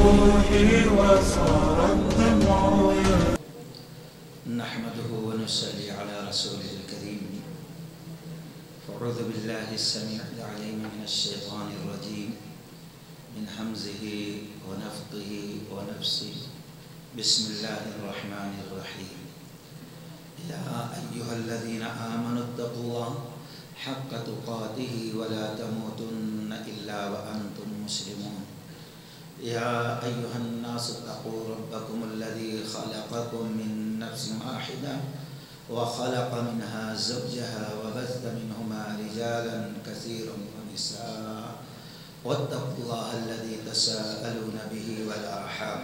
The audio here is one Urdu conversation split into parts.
روحي وصار الدمع نحمده ونصلي على رسوله الكريم. فأعوذ بالله السميع العليم من الشيطان الرجيم من همزه ونفخه ونفسه. بسم الله الرحمن الرحيم. يا أيها الذين آمنوا اتقوا الله حق تقاته ولا تموتن إلا وأنتم مسلمون. يا أيها الناس اتقوا ربكم الذي خلقكم من نفس واحدة وخلق منها زوجها وبث منهما رجالا كثيرا ونساء واتقوا الله الذي تساءلون به والأرحام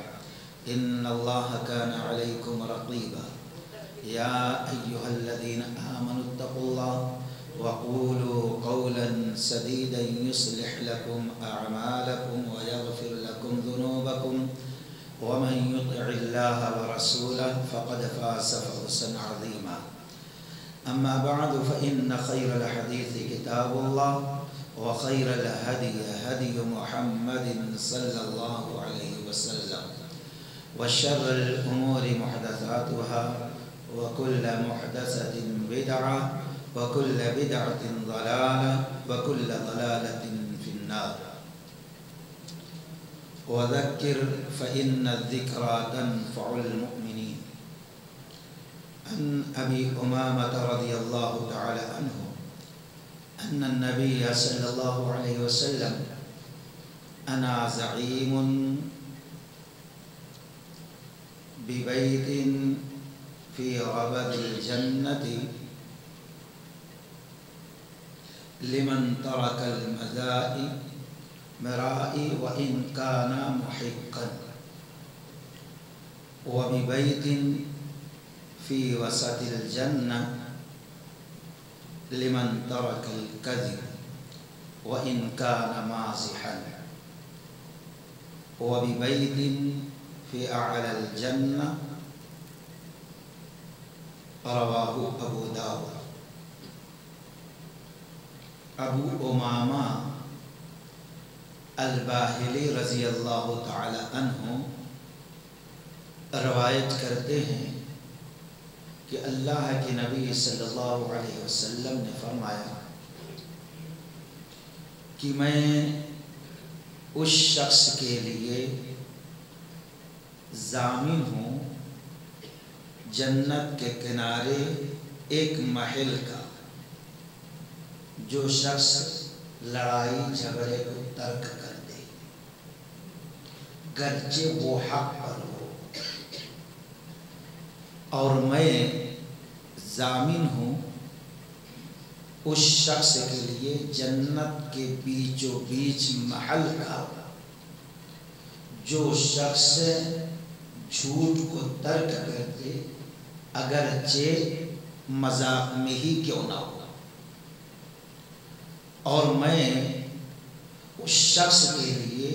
إن الله كان عليكم رقيبا. يا أيها الذين آمنوا اتقوا الله وقولوا قولا سديدا يصلح لكم أعمالكم ويغفر لكم ذنوبكم ومن يطع الله ورسوله فقد فاز فوزا عظيما. أما بعد فإن خير الحديث كتاب الله وخير الهدي هدي محمد صلى الله عليه وسلم وشر الأمور محدثاتها وكل محدثة بدعة وكل بدعة ضلالة وكل ضلالة في النار. وذكر فإن الذكرى تنفع المؤمنين. عن أبي أمامة رضي الله تعالى عنه أن النبي صلى الله عليه وسلم أنا زعيم ببيت في ربد الجنة لمن ترك المرائي وإن كان محقا وببيت في وسط الجنة لمن ترك الكذب وإن كان مازحا وببيت في أعلى الجنة. رواه أبو داود. ابو امامہ الباہلی رضی اللہ تعالی عنہ روایت کرتے ہیں کہ اللہ کے نبی صلی اللہ علیہ وسلم نے فرمایا کہ میں اس شخص کے لیے ضامن ہوں جنت کے کنارے ایک محل کا، جو شخص لڑائی جھگڑے کو ترک کر دے گرچہ وہ حق پر ہو، اور میں ضامن ہوں اس شخص کے لیے جنت کے بیچوں بیچ محل کا، جو شخص جھوٹ کو ترک کر دے اگرچہ مذاق میں ہی کیوں نہ ہو، اور میں اس شخص کے لیے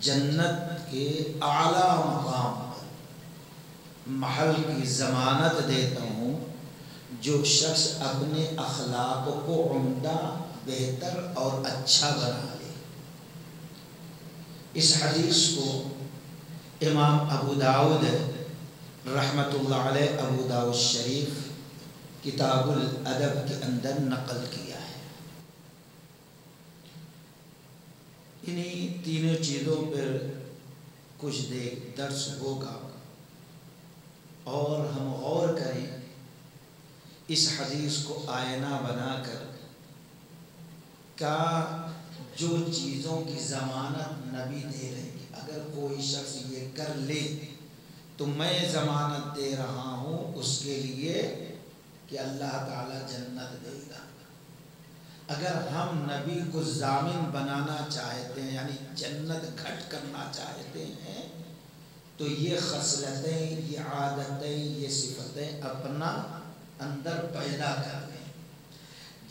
جنت کے اعلیٰ مقام پر محل کی ضمانت دیتا ہوں، جو شخص اپنے اخلاق کو عمدہ، بہتر اور اچھا بنا لے۔ اس حدیث کو امام ابو داؤد رحمۃ اللہ علیہ، ابو داؤد شریف کتاب الادب کے اندر نقل کیا ہے۔ انہی تینوں چیزوں پر کچھ دیکھ درس ہوگا، اور ہم غور کریں اس حدیث کو آئینہ بنا کر، کیا جو چیزوں کی ضمانت نبی دے رہے ہیں، اگر کوئی شخص یہ کر لے تو میں ضمانت دے رہا ہوں اس کے لیے کہ اللہ تعالی جنت دے گا۔ اگر ہم نبی کو ضامن بنانا چاہتے ہیں، یعنی جنت گھٹ کرنا چاہتے ہیں، تو یہ خصلتیں، یہ عادتیں، یہ صفتیں اپنا اندر پیدا کر لیں۔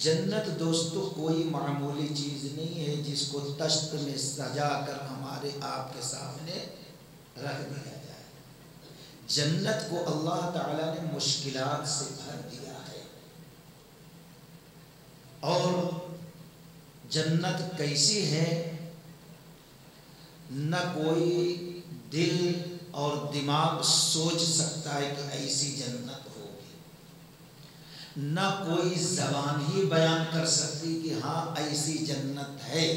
جنت دوستو کوئی معمولی چیز نہیں ہے جس کو تشت میں سجا کر ہمارے آپ کے سامنے رکھ دیا جائے۔ جنت کو اللہ تعالیٰ نے مشکلات سے بھر دیا ہے، اور جنت کیسی ہے؟ نہ کوئی دل اور دماغ سوچ سکتا ہے کہ ایسی جنت ہوگی، نہ کوئی زبان ہی بیان کر سکتی کہ ہاں ایسی جنت ہے،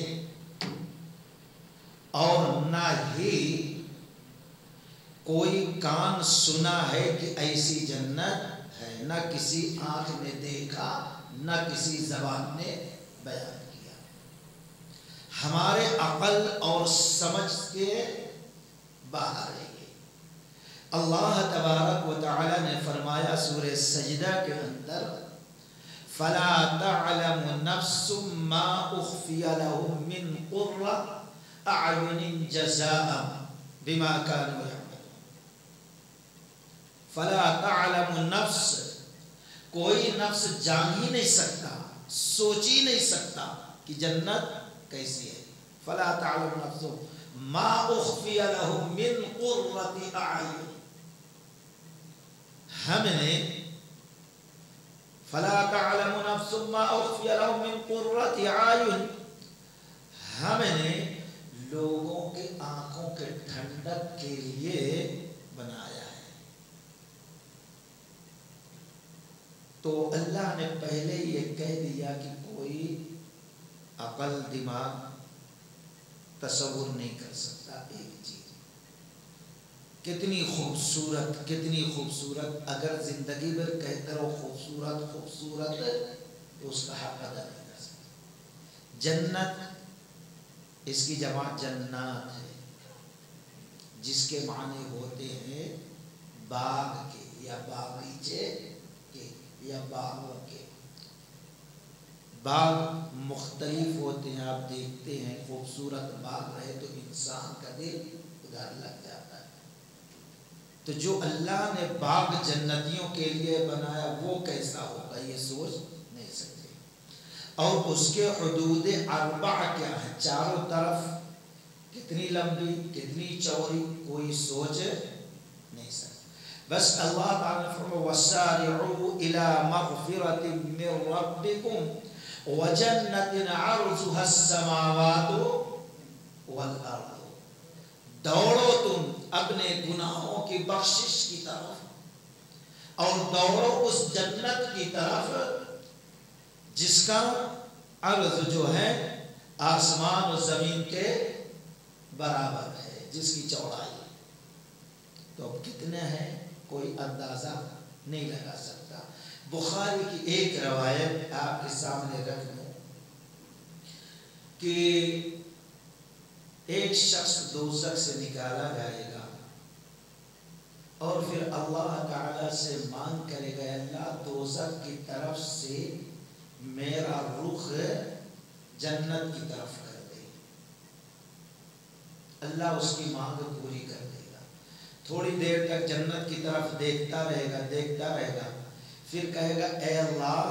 اور نہ ہی کوئی کان سنا ہے کہ ایسی جنت ہے، نہ کسی آنکھ نے دیکھا، نہ کسی زبان نے بیان کیا، ہمارے عقل اور سمجھ کے باہر ہے۔ اللہ تبارک و تعالی نے فرمایا سورہ سجدہ کے اندر فَلَا تَعْلَمُ نَفْسٌ مَّا أُخْفِيَ لَهُم مِّن قُرَّةِ أَعْيُنٍ جَزَاءً بِمَا كَانُوا يَعْمَلُونَ۔ فَلَا تَعْلَمُ نَفْسٌ، کوئی نفس جان ہی نہیں سکتا، سوچ ہی نہیں سکتا کہ جنت کیسی ہے۔ فَلَا تَعْلَمُ نَفْسٌ مَّا أُخْفِيَ لَهُم مِّن قُرَّةِ أَعْيُنٍ، ہم نے فَلَا تَعْلَمُ نَفْسٌ مَّا أُخْفِيَ لَهُم مِّن قُرَّةِ أَعْيُنٍ، ہم نے لوگوں کے آنکھوں کے ٹھنڈک کے لیے بنایا ہے۔ تو اللہ نے پہلے یہ کہہ دیا کہ کوئی عقل دماغ تصور نہیں کر سکتا ایک چیز، کتنی خوبصورت کتنی خوبصورت، اگر زندگی بھر کہتے رہو خوبصورت خوبصورت تو اس کا حق ادا نہیں کر سکتے۔ جنت، اس کی جمع جنات ہے، جس کے معنی ہوتے ہیں باغ کے یا باغیچے کے یا باغوں کے۔ باغ مختلف ہوتے ہیں، آپ دیکھتے ہیں خوبصورت باغ رہے تو انسان کا دل ادھر لگ جاتا ہے۔ تو جو اللہ نے باغ جنتیوں کے لیے بنایا وہ کیسا ہوگا یہ سوچ نہیں سکتے، اور اس کے حدود اربع کیا ہے، چاروں طرف کتنی لمبی کتنی چوڑی کوئی سوچ نہیں سکتا۔ بس اللہ تعالیٰ نے فرمایا وَسَارِعُوا إِلَى مَغْفِرَةٍ مِّن رَّبِّكُمْ وَجَنَّةٍ عَرْضُهَا السَّمَاوَاتُ وَالْأَرْضُ، دوڑو تم اپنے گناہوں کی بخشش کی طرف، اور دوڑو اس جنت کی طرف جس کا عرض جو ہے آسمان و زمین کے برابر ہے، جس کی چوڑائی تو اب کتنے ہیں کوئی اندازہ نہیں لگا سکتا۔ بخاری کی ایک روایت آپ کے سامنے رکھ دوں کہ ایک شخص دوزخ سے نکالا جائے گا اور پھر اللہ تعالیٰ سے مانگ کرے گا اللہ دوزخ کی طرف سے میرا رخ جنت کی طرف کر دے، اللہ اس کی مانگ پوری کر دے گا۔ تھوڑی دیر تک جنت کی طرف دیکھتا رہے گا، پھر کہے گا اے اللہ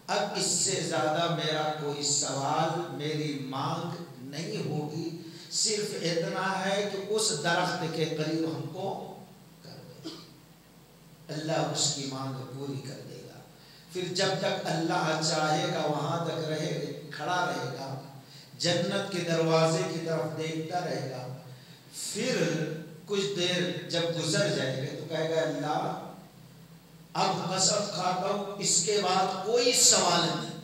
اب اس سے زیادہ میرا کوئی سوال میری مانگ نہیں ہوگی، صرف اتنا ہے کہ اس درخت کے قریب ہم کو کر دے۔ اللہ اس کی مانگ پوری کر دے گا۔ پھر جب تک اللہ چاہے گا وہاں تک کھڑا رہے گا، جنت کے دروازے کی طرف دیکھتا رہے گا۔ پھر کچھ دیر جب گزر جائے گا تو کہے گا اللہ اب قسم کھاتا ہوں اس کے بعد کوئی سوال نہیں،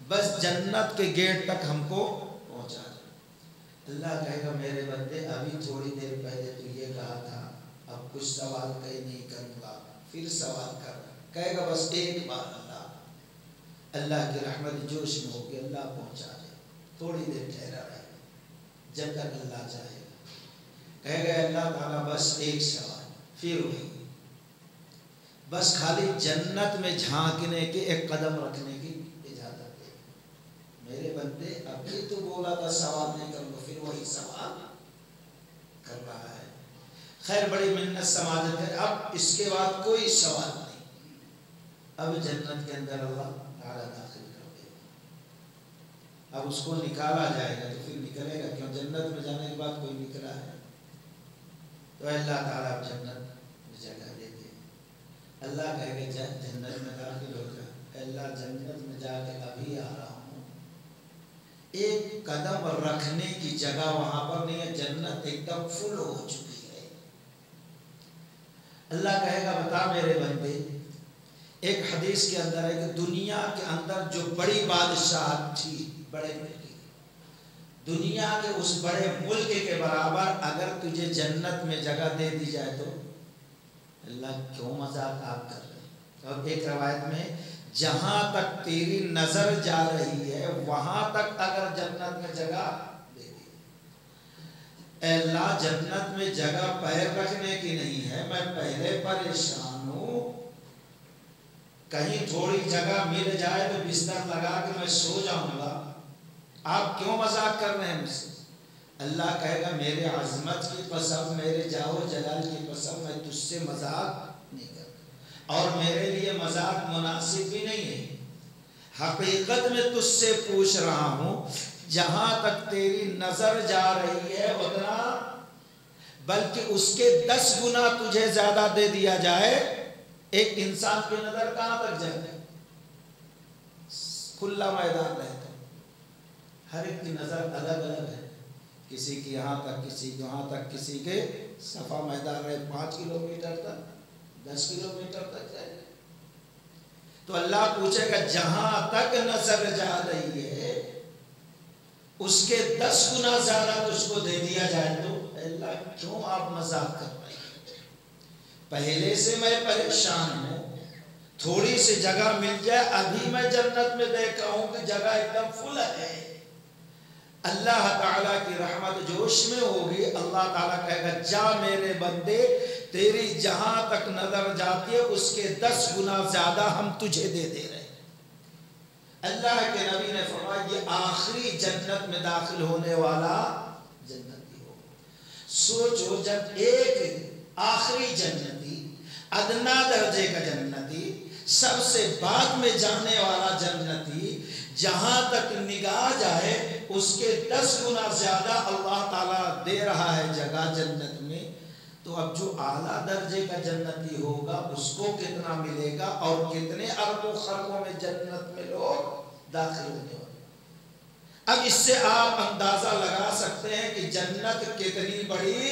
بس جنت کے گیٹ تک ہم کو پہنچا دے۔ اللہ کہے گا میرے بندے ابھی تھوڑی دیر پہلے تو یہ کہا تھا، اب کچھ سوال کہیں نہیں کروں گا، پھر سوال کر، کہے گا بس ایک بار اللہ کی رحمت جوش میں ہو کے اللہ پہنچا دے، تھوڑی دیر ٹھہرا رہے جب تک اللہ چاہے گا۔ کہے گا اللہ تعالیٰ بس ایک سوال، پھر وہی بس خالی جنت میں جھانکنے کے ایک قدم رکھنے کی اجازت دے۔ میرے بندے ابھی تو بولا تھا سوال نہیں کروں گا، پھر وہی سوال کر رہا ہے۔ خیر بڑی منت سماجت ہے، اب اس کے بعد کوئی سوال نہیں، اب جنت کے اندر اللہ تعالیٰ داخل کر دے گا۔ اب اس کو نکالا جائے گا تو پھر نکلے گا کیوں؟ جنت میں جانے کے بعد کوئی نکلا ہے تو اللہ تعالیٰ اب جنت میں جگہ دے دے۔ اللہ کہے گا جنت میں داخل ہو جا، اللہ جنت میں جا کے ابھی آ رہا ہوں، ایک قدم رکھنے کی جگہ وہاں پر نہیں ہے، جنت ایک دم فل ہو چکی ہے۔ اللہ کہے گا بتا میرے بندے، ایک حدیث کے اندر ہے کہ دنیا کے اندر جو بڑی بادشاہت تھی، بڑے ملک، دنیا کے اس بڑے ملک کے برابر اگر تجھے جنت میں جگہ دے دی جائے تو اللہ کیوں مذاق آپ کر رہے ہیں؟ اور ایک روایت میں جہاں تک تیری نظر جا رہی ہے وہاں تک اگر جنت میں جگہ دے دی، اے اللہ جنت میں جگہ پیر رکھنے کی نہیں ہے، میں پہلے پریشان ہوں، کہیں تھوڑی جگہ مل جائے تو بستر لگا کے میں سو جاؤں گا، آپ کیوں مذاق کر رہے ہیں مجھ سے؟ اللہ کہے گا میرے عظمت کی قسم، میرے جاو جلال کی قسم، میں تجھ سے مذاق نہیں کرتا، اور میرے لیے مذاق مناسب بھی نہیں ہے، حقیقت میں تجھ سے پوچھ رہا ہوں، جہاں تک تیری نظر جا رہی ہے اتنا، بلکہ اس کے 10 گنا تجھے زیادہ دے دیا جائے، ایک انسان کی نظر کہاں تک جائے؟ کھلا میدان رہتا، ہر ایک کی نظر الگ الگ ہے، کسی کی یہاں تک، کسی کی وہاں تک، کسی کے صفا میدان رہے 5 کلومیٹر تک، 10 کلومیٹر تک جائے۔ تو اللہ پوچھے گا جہاں تک نظر جا رہی ہے اس کے 10 گنا زیادہ تجھ کو دے دیا جائے تو اللہ کیوں آپ مذاق کر رہے ہیں؟ پہلے سے میں پریشان ہوں، تھوڑی سی جگہ مل جائے، ابھی میں جنت میں دیکھا ہوں کہ جگہ ایک دم فل ہے۔ اللہ تعالیٰ کی رحمت جوش میں ہوگی، اللہ تعالیٰ کہے گا جا میرے بندے، تیری جہاں تک نظر جاتی ہے اس کے 10 گنا زیادہ ہم تجھے دے رہے ہیں۔ اللہ کے نبی نے فرمایا یہ آخری جنت میں داخل ہونے والا جنتی ہو۔ سوچو جب ایک آخری جنتی، ادنا درجے کا جنتی، سب سے بعد میں جانے والا جنتی، جہاں تک نگاہ جائے اس کے 10 گنا زیادہ اللہ تعالیٰ دے رہا ہے جگہ جنت میں، تو اب جو اعلیٰ درجے کا جنتی ہوگا اس کو کتنا ملے گا، اور کتنے اربوں خربوں میں جنت میں لوگ داخل ہونے والے۔ اب اس سے آپ اندازہ لگا سکتے ہیں کہ جنت کتنی بڑی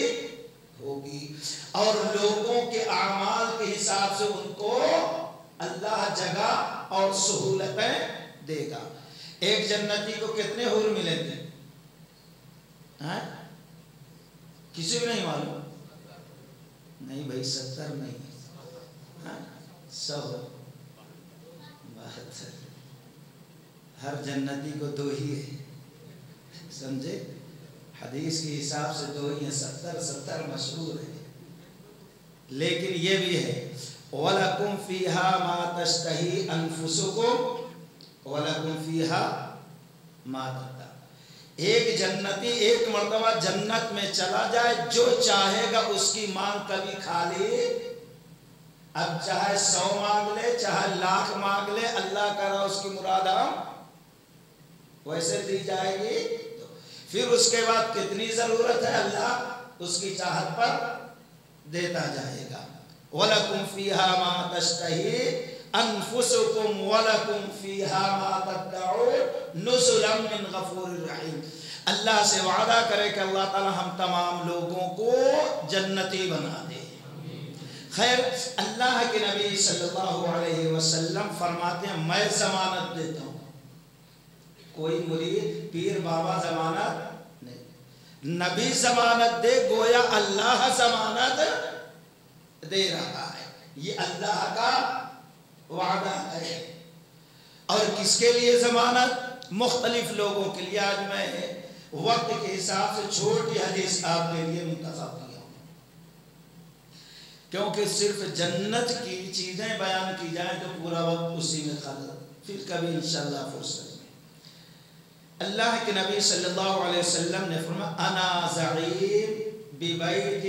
ہوگی، اور لوگوں کے اعمال کے حساب سے ان کو اللہ جگہ اور سہولتیں دے گا۔ ایک جنتی کو کتنے حور ملیں گے؟ کسی بھی نہیں معلوم؟ نہیں بھائی 70 نہیں، 100۔ ہر جنتی کو 2 ہی ہے، سمجھے؟ حدیث کے حساب سے 2 ہی ہیں، 70 مشہور ہے، لیکن یہ بھی ہے وَلَكُمْ فِيهَا مَا تَشْتَهِي أَنفُسُكُمْ وَلَكُمْ فِيهَا مَا تَدَّعُونَ۔ ایک جنتی ایک مرتبہ جنت میں چلا جائے، جو چاہے گا اس کی مانگ کبھی خالی، اب چاہے 100 مانگ لے، چاہے 1,00,000 مانگ لے، اللہ کرا اس کی مراد ہم ویسے دی جائے گی۔ پھر اس کے بعد کتنی ضرورت ہے اللہ اس کی چاہت پر دیتا جائے گا۔ وَلَكُمْ فِيهَا مَا تَشْتَهِي أَنفُسُكُمْ وَلَكُمْ فِيهَا مَا تَدَّعُونَ نُزُلًا مِّن غَفُورٍ رَّحِيمٍ۔ اللہ سے وعدہ کرے کہ اللہ تعالی ہم تمام لوگوں کو جنتی بنا دے۔ خیر، اللہ کے نبی صلی اللہ علیہ وسلم فرماتے ہیں میں ضمانت دیتا ہوں، کوئی مرید پیر بابا ضمانت نہیں، نبی ضمانت دے، گویا اللہ ضمانت دے رہا ہے، یہ اللہ کا وعدہ ہے۔ اور کس کے لیے ضمانت؟ مختلف لوگوں کے لیے۔ آج میں وقت کے حساب سے چھوٹی حدیث آپ کے لیے منتخب کیا ہوں، کیونکہ صرف جنت کی چیزیں بیان کی جائیں تو پورا وقت اسی میں خلل، پھر کبھی انشاءاللہ فرصت میں۔ اللہ کے نبی صلی اللہ علیہ وسلم نے فرمایا انا زعیم ببیت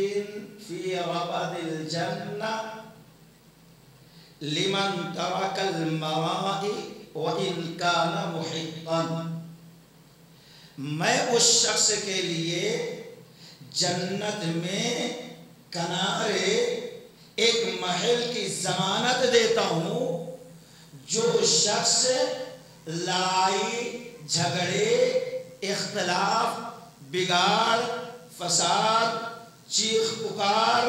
فی ربد الجنہ لمن ترک المرائی وَإِن كَانَ مُحِقًّا۔ میں اس شخص کے لیے جنت میں کنارے ایک محل کی ضمانت دیتا ہوں، جو شخص لڑائی جھگڑے اختلاف، بگاڑ، فساد، چیخ پکار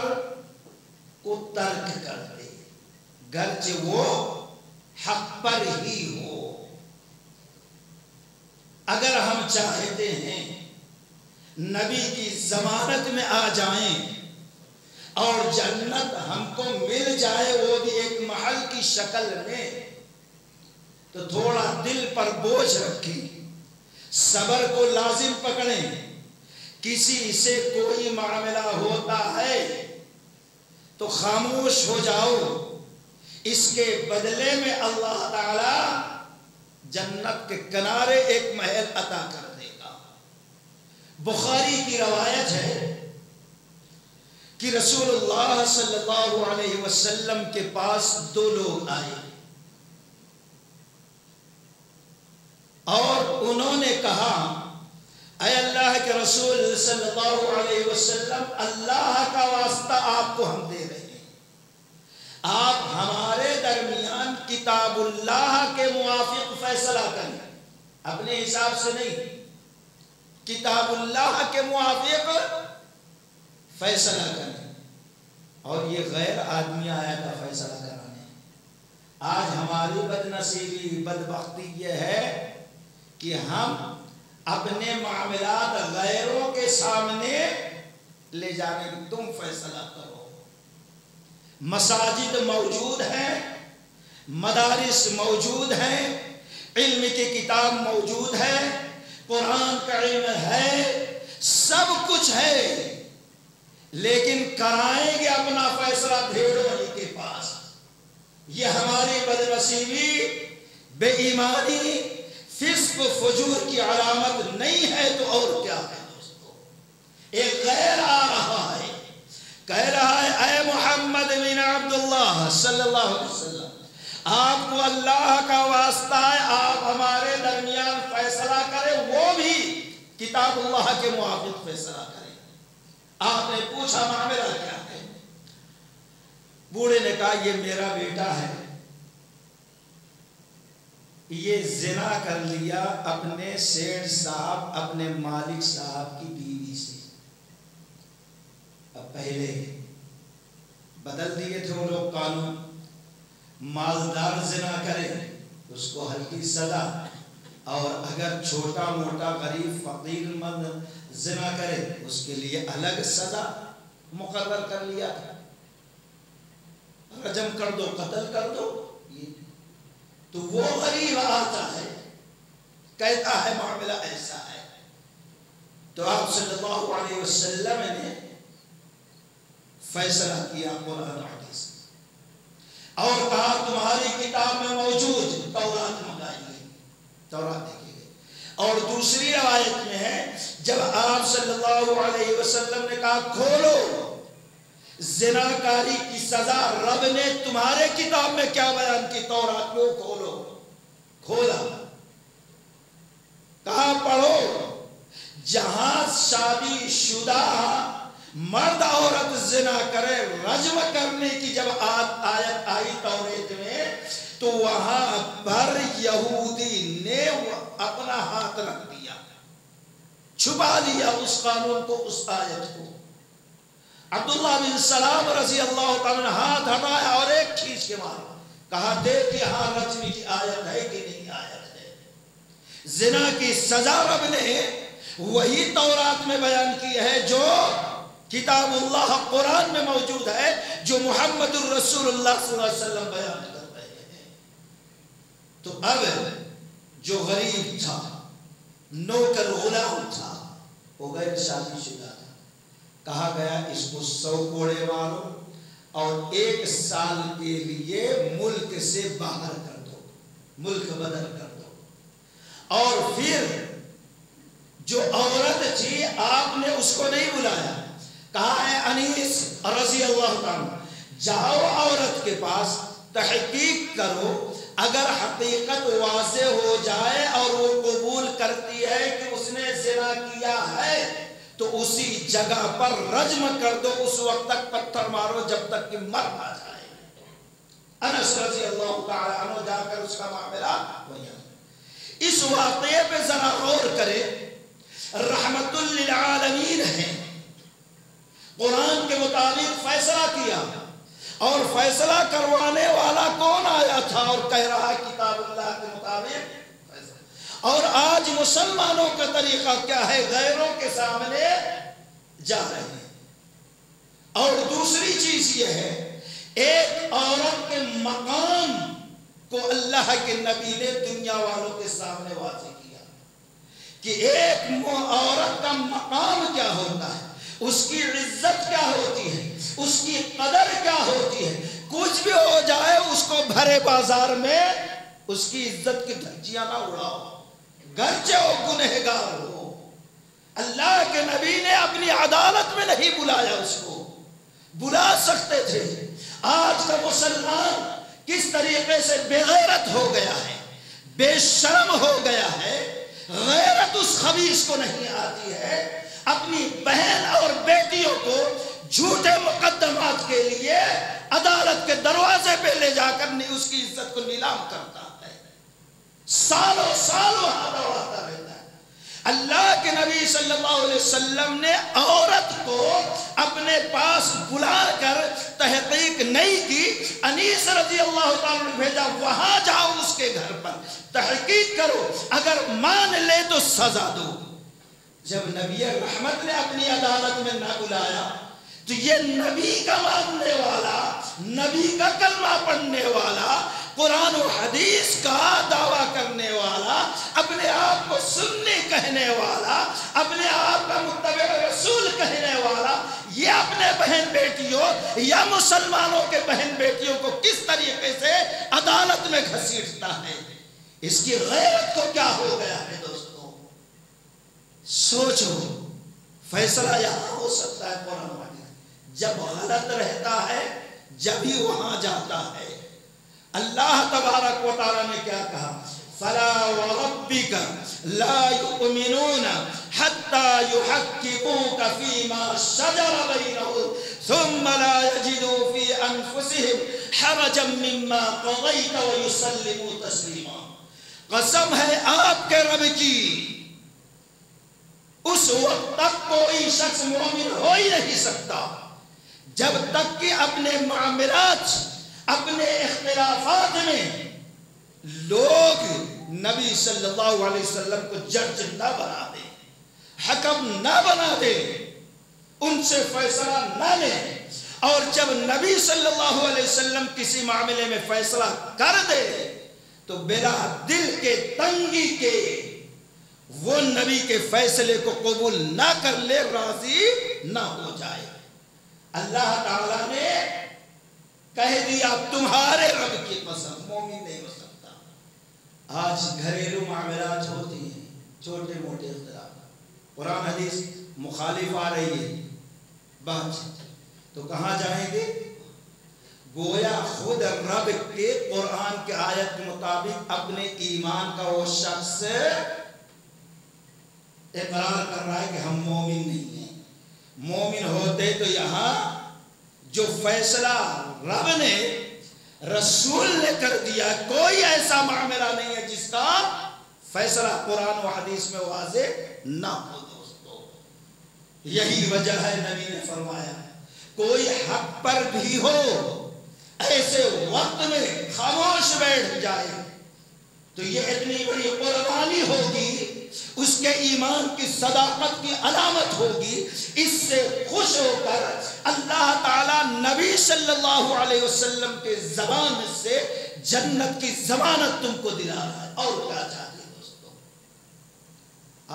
کو ترک کر دے، گرچہ وہ حق پر ہی ہو۔ اگر ہم چاہتے ہیں نبی کی ضمانت میں آ جائیں اور جنت ہم کو مل جائے، وہ بھی ایک محل کی شکل میں، تو تھوڑا دل پر بوجھ رکھیں، صبر کو لازم پکڑیں۔ کسی سے کوئی معاملہ ہوتا ہے تو خاموش ہو جاؤ، اس کے بدلے میں اللہ تعالی جنت کے کنارے ایک محل عطا کر دے گا۔ بخاری کی روایت ہے کہ رسول اللہ صلی اللہ علیہ وسلم کے پاس دو لوگ آئے اور انہوں نے کہا، اے اللہ کے رسول صلی اللہ علیہ وسلم، اللہ کا واسطہ آپ کو ہم دے رہے ہیں، آپ ہمارے درمیان کتاب اللہ کے موافق فیصلہ کریں، اپنے حساب سے نہیں، کتاب اللہ کے موافق فیصلہ کریں۔ اور یہ غیر آدمی آیا تھا فیصلہ کرانے۔ آج ہماری بدنصیبی، بدبختی یہ ہے کہ ہم اپنے معاملات غیروں کے سامنے لے جانے کی، تم فیصلہ کرو۔ مساجد موجود ہیں، مدارس موجود ہیں، علم کی کتاب موجود ہے، قرآن کا علم ہے، سب کچھ ہے، لیکن کرائیں گے اپنا فیصلہ بھیڑوں کے پاس۔ یہ ہماری بدنصیبی، بے ایمانی، فسق و فجور کی علامت نہیں ہے تو اور کیا ہے دوستو؟ ایک غیر آ رہا ہے، کہہ رہا ہے، اے محمد بن عبداللہ صلی اللہ علیہ وسلم، آپ کو اللہ کا واسطہ ہے، آپ ہمارے درمیان فیصلہ کریں، وہ بھی کتاب اللہ کے موافق فیصلہ کریں۔ آپ نے پوچھا معاملہ کیا ہے؟ بوڑھے نے کہا، یہ میرا بیٹا ہے، یہ زنا کر لیا اپنے سیٹھ صاحب، اپنے مالک صاحب کی بیوی سے۔ اب پہلے بدل دیے تھے وہ لوگ قانون، مالدار زنا کرے اس کو ہلکی سزا، اور اگر چھوٹا موٹا غریب فقیر مند زنا کرے اس کے لیے الگ سزا مقرر کر لیا تھا، رجم کر دو، قتل کر دو۔ تو وہ غریب آتا ہے، کہتا ہے معاملہ ایسا ہے، تو آپ صلی اللہ علیہ وسلم نے فیصلہ کیا قرآن حدیث اور کہا تمہاری کتاب میں موجود تورات منگائیے، تورات دیکھیے گئے۔ اور دوسری روایت میں ہے، جب آپ صلی اللہ علیہ وسلم نے کہا کھولو زناکاری کی سزا رب نے تمہارے کتاب میں کیا بیان کی، تورات میں، کھولو، کھولا، کہاں پڑھو، جہاں شادی شدہ مرد عورت زنا کرے رجم کرنے کی جب آیت آئی توریت میں، تو وہاں پر یہودی نے اپنا ہاتھ رکھ دیا، چھپا دیا اس قانون کو، اس آیت کو۔ عبداللہ بن سلام رضی اللہ تعالیٰ نے ہاتھ ہٹایا اور ایک کھینچ کے مارا، کہا دیکھ یہاں رجم کی آیت ہے کہ نہیں آیت ہے۔ زنا کی سزا رب نے وہی تورات میں بیان کی ہے جو کتاب اللہ قرآن میں موجود ہے، جو محمد الرسول اللہ صلی اللہ علیہ وسلم بیان کر رہے ہیں۔ تو اب جو غریب تھا، نوکر غلام تھا، وہ غیر شادی شدہ تھا، کہا گیا اس کو 100 کوڑے مارو اور 1 سال کے لیے ملک سے باہر کر دو، ملک بدل کر دو۔ اور پھر جو عورت تھی آپ نے اس کو نہیں بلایا، کہا ہے انیس رضی اللہ عنہ جاؤ عورت کے پاس تحقیق کرو، اگر حقیقت واضح ہو جائے اور وہ قبول کرتی ہے کہ اس نے زنا کیا ہے تو اسی جگہ پر رجم کر دو، اس وقت تک پتھر مارو جب تک کہ مر نہ جائے۔ انس رضی اللہ تعالی عنہ جا کر اس کا معاملہ ہو گیا۔ اس واقعے پہ ذرا غور کرے، رحمت للعالمین ہیں. قرآن کے مطابق فیصلہ کیا اور فیصلہ کروانے والا کون آیا تھا اور کہہ رہا کتاب اللہ کے مطابق. اور آج مسلمانوں کا طریقہ کیا ہے؟ غیروں کے سامنے جا رہے ہیں. اور دوسری چیز یہ ہے، ایک عورت کے مقام کو اللہ کے نبی نے دنیا والوں کے سامنے واضح کیا کہ ایک عورت کا مقام کیا ہوتا ہے، اس کی عزت کیا ہوتی ہے، اس کی قدر کیا ہوتی ہے. کچھ بھی ہو جائے اس کو بھرے بازار میں اس کی عزت کی دھجیاں نہ اڑاؤ، گرچہ وہ گنہگار ہو. اللہ کے نبی نے اپنی عدالت میں نہیں بلایا، اس کو بلا سکتے تھے. آج کا مسلمان کس طریقے سے بے غیرت ہو گیا ہے، بے شرم ہو گیا ہے. غیرت اس خبیث کو نہیں آتی ہے، اپنی بہن اور بیٹیوں کو جھوٹے مقدمات کے لیے عدالت کے دروازے پہ لے جا کر اس کی عزت کو نیلام کرتا ہے، سالوں سال وہاں دوڑاتا رہتا ہے. اللہ کے نبی صلی اللہ علیہ وسلم نے عورت کو اپنے پاس بلا کر تحقیق نہیں کی. انیس رضی اللہ تعالیٰ نے بھیجا، وہاں جاؤ اس کے گھر پر تحقیق کرو، اگر مان لے تو سزا دو. جب نبی رحمت نے اپنی عدالت میں نہ بلایا تو یہ نبی کا ماننے والا، نبی کا کلمہ پڑھنے والا، قرآن و حدیث کا دعویٰ کرنے والا، اپنے آپ کو سنی کہنے والا، اپنے آپ کا متبع رسول کہنے والا، یہ اپنے بہن بیٹیوں یا مسلمانوں کے بہن بیٹیوں کو کس طریقے سے عدالت میں گھسیٹتا ہے. اس کی غیرت کو کیا ہو گیا ہے دوستو؟ سوچو. فیصلہ یہاں ہو سکتا ہے قرآن و حدیث، جب غلط رہتا ہے جب ہی وہاں جاتا ہے. اللہ تبارک و تعالیٰ نے کیا کہا؟ فَلَا وَرَبِّكَ لَا يُؤْمِنُونَ حَتَّى يُحَكِّمُوكَ فِي مَا شَجَرَ بَيْنَهُمْ ثُمَّ لَا يَجِدُوا فِي أَنفُسِهِمْ حَرَجًا مِّمَّا قَضَيْتَ وَيُسَلِّمُوا تَسْلِيمًا. قسم ہے آپ کے رب کی، اس وقت تک کوئی شخص مومن ہو ہی نہیں سکتا جب تک کہ اپنے معاملات، اپنے اختلافات میں لوگ نبی صلی اللہ علیہ وسلم کو جج نہ بنا دے، حکم نہ بنا دے، ان سے فیصلہ نہ لے. اور جب نبی صلی اللہ علیہ وسلم کسی معاملے میں فیصلہ کر دے تو بلا دل کے تنگی کے وہ نبی کے فیصلے کو قبول نہ کر لے، راضی نہ ہو جائے. اللہ تعالیٰ نے کہہ دیا تمہارے رب کی قسم مومن نہیں ہو سکتا. آج گھریلو معاملات ہوتی ہیں، چھوٹے موٹے اختلاف، قرآن حدیث مخالف آ رہی ہے بات، تو کہاں جائیں گے؟ گویا خود رب کے قرآن کے آیت کے مطابق اپنے ایمان کا وہ شخص اقرار کر رہا ہے کہ ہم مومن نہیں ہیں. مومن ہوتے تو یہاں جو فیصلہ رب نے، رسول نے کر دیا، کوئی ایسا معاملہ نہیں ہے جس کا فیصلہ قرآن و حدیث میں واضح نہ ہو. دوستو یہی وجہ ہے نبی نے فرمایا کوئی حق پر بھی ہو ایسے وقت میں خاموش بیٹھ جائے تو یہ اتنی بڑی قربانی ہوگی، اس کے ایمان کی صداقت کی علامت ہوگی. اس سے خوش ہو کر اللہ تعالیٰ نبی صلی اللہ علیہ وسلم کے زبان سے جنت کی ضمانت تم کو دلا رہا ہے. اور کیا چاہتے دوستو؟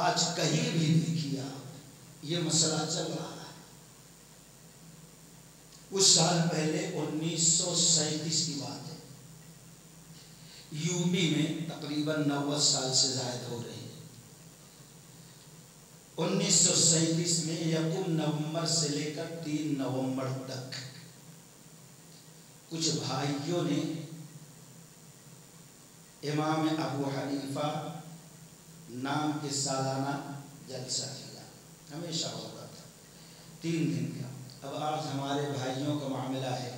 آج کہیں بھی دیکھیا یہ مسئلہ چل رہا ہے. کچھ سال پہلے 1937 کی بات ہے، یو پی میں تقریباً 90 سال سے زائد ہو رہی ہے. 1937 میں 1 نومبر سے لے کر 3 نومبر تک کچھ بھائیوں نے امام ابو حنیفہ نام کے سالانہ جلسہ کیا، ہمیشہ ہوتا تھا 3 دن کا. اب آج ہمارے بھائیوں کا معاملہ ہے،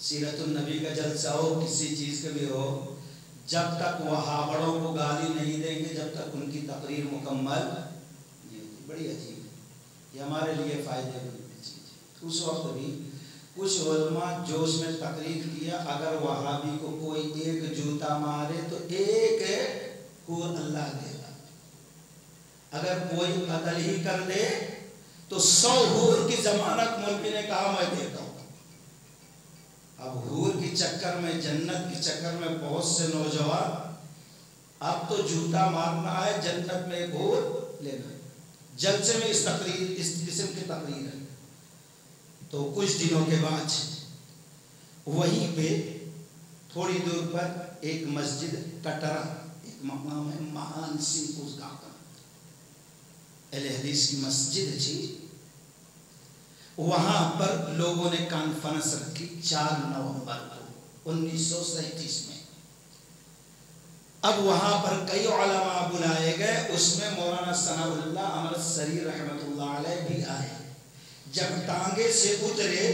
سیرت النبی کا جلسہ ہو، کسی چیز کا بھی ہو، جب تک وہ ہابڑوں کو گالی نہیں دیں گے، جب تک ان کی تقریر مکمل نہیں. بڑی عجیب ہے، یہ ہمارے لیے فائدے مند چیز ہے۔ اس وقت بھی کچھ علماء جوش میں تقریر کیا اگر وہابی کو کوئی ایک جوتا مارے تو ایک حور اللہ دے گا، اگر کوئی قتل ہی کر دے تو 100 حور کی ضمانت مولوی نے کہا میں دیتا ہوں۔ اب حور کی چکر میں، جنت کی چکر میں بہت سے نوجوان، اب تو جوتا مارنا ہے، جنت میں ایک حور لینا ہے۔ جلسے میں اس قسم کی تقریر ہے۔ تو کچھ دنوں کے بعد وہیں پہ تھوڑی دور پر ایک مسجد کٹرا، ایک مقام ہے مہان سنگھ اس گاؤں کا، اہل حدیث کی مسجد تھی، وہاں پر لوگوں نے کانفرنس رکھی 4 نومبر کو 1937 میں۔ اب وہاں پر کئی علماء بلائے گئے، اس میں مولانا ثناء اللہ امرتسری رحمۃ اللہ علیہ بھی آئے۔ جب ٹانگے سے اترے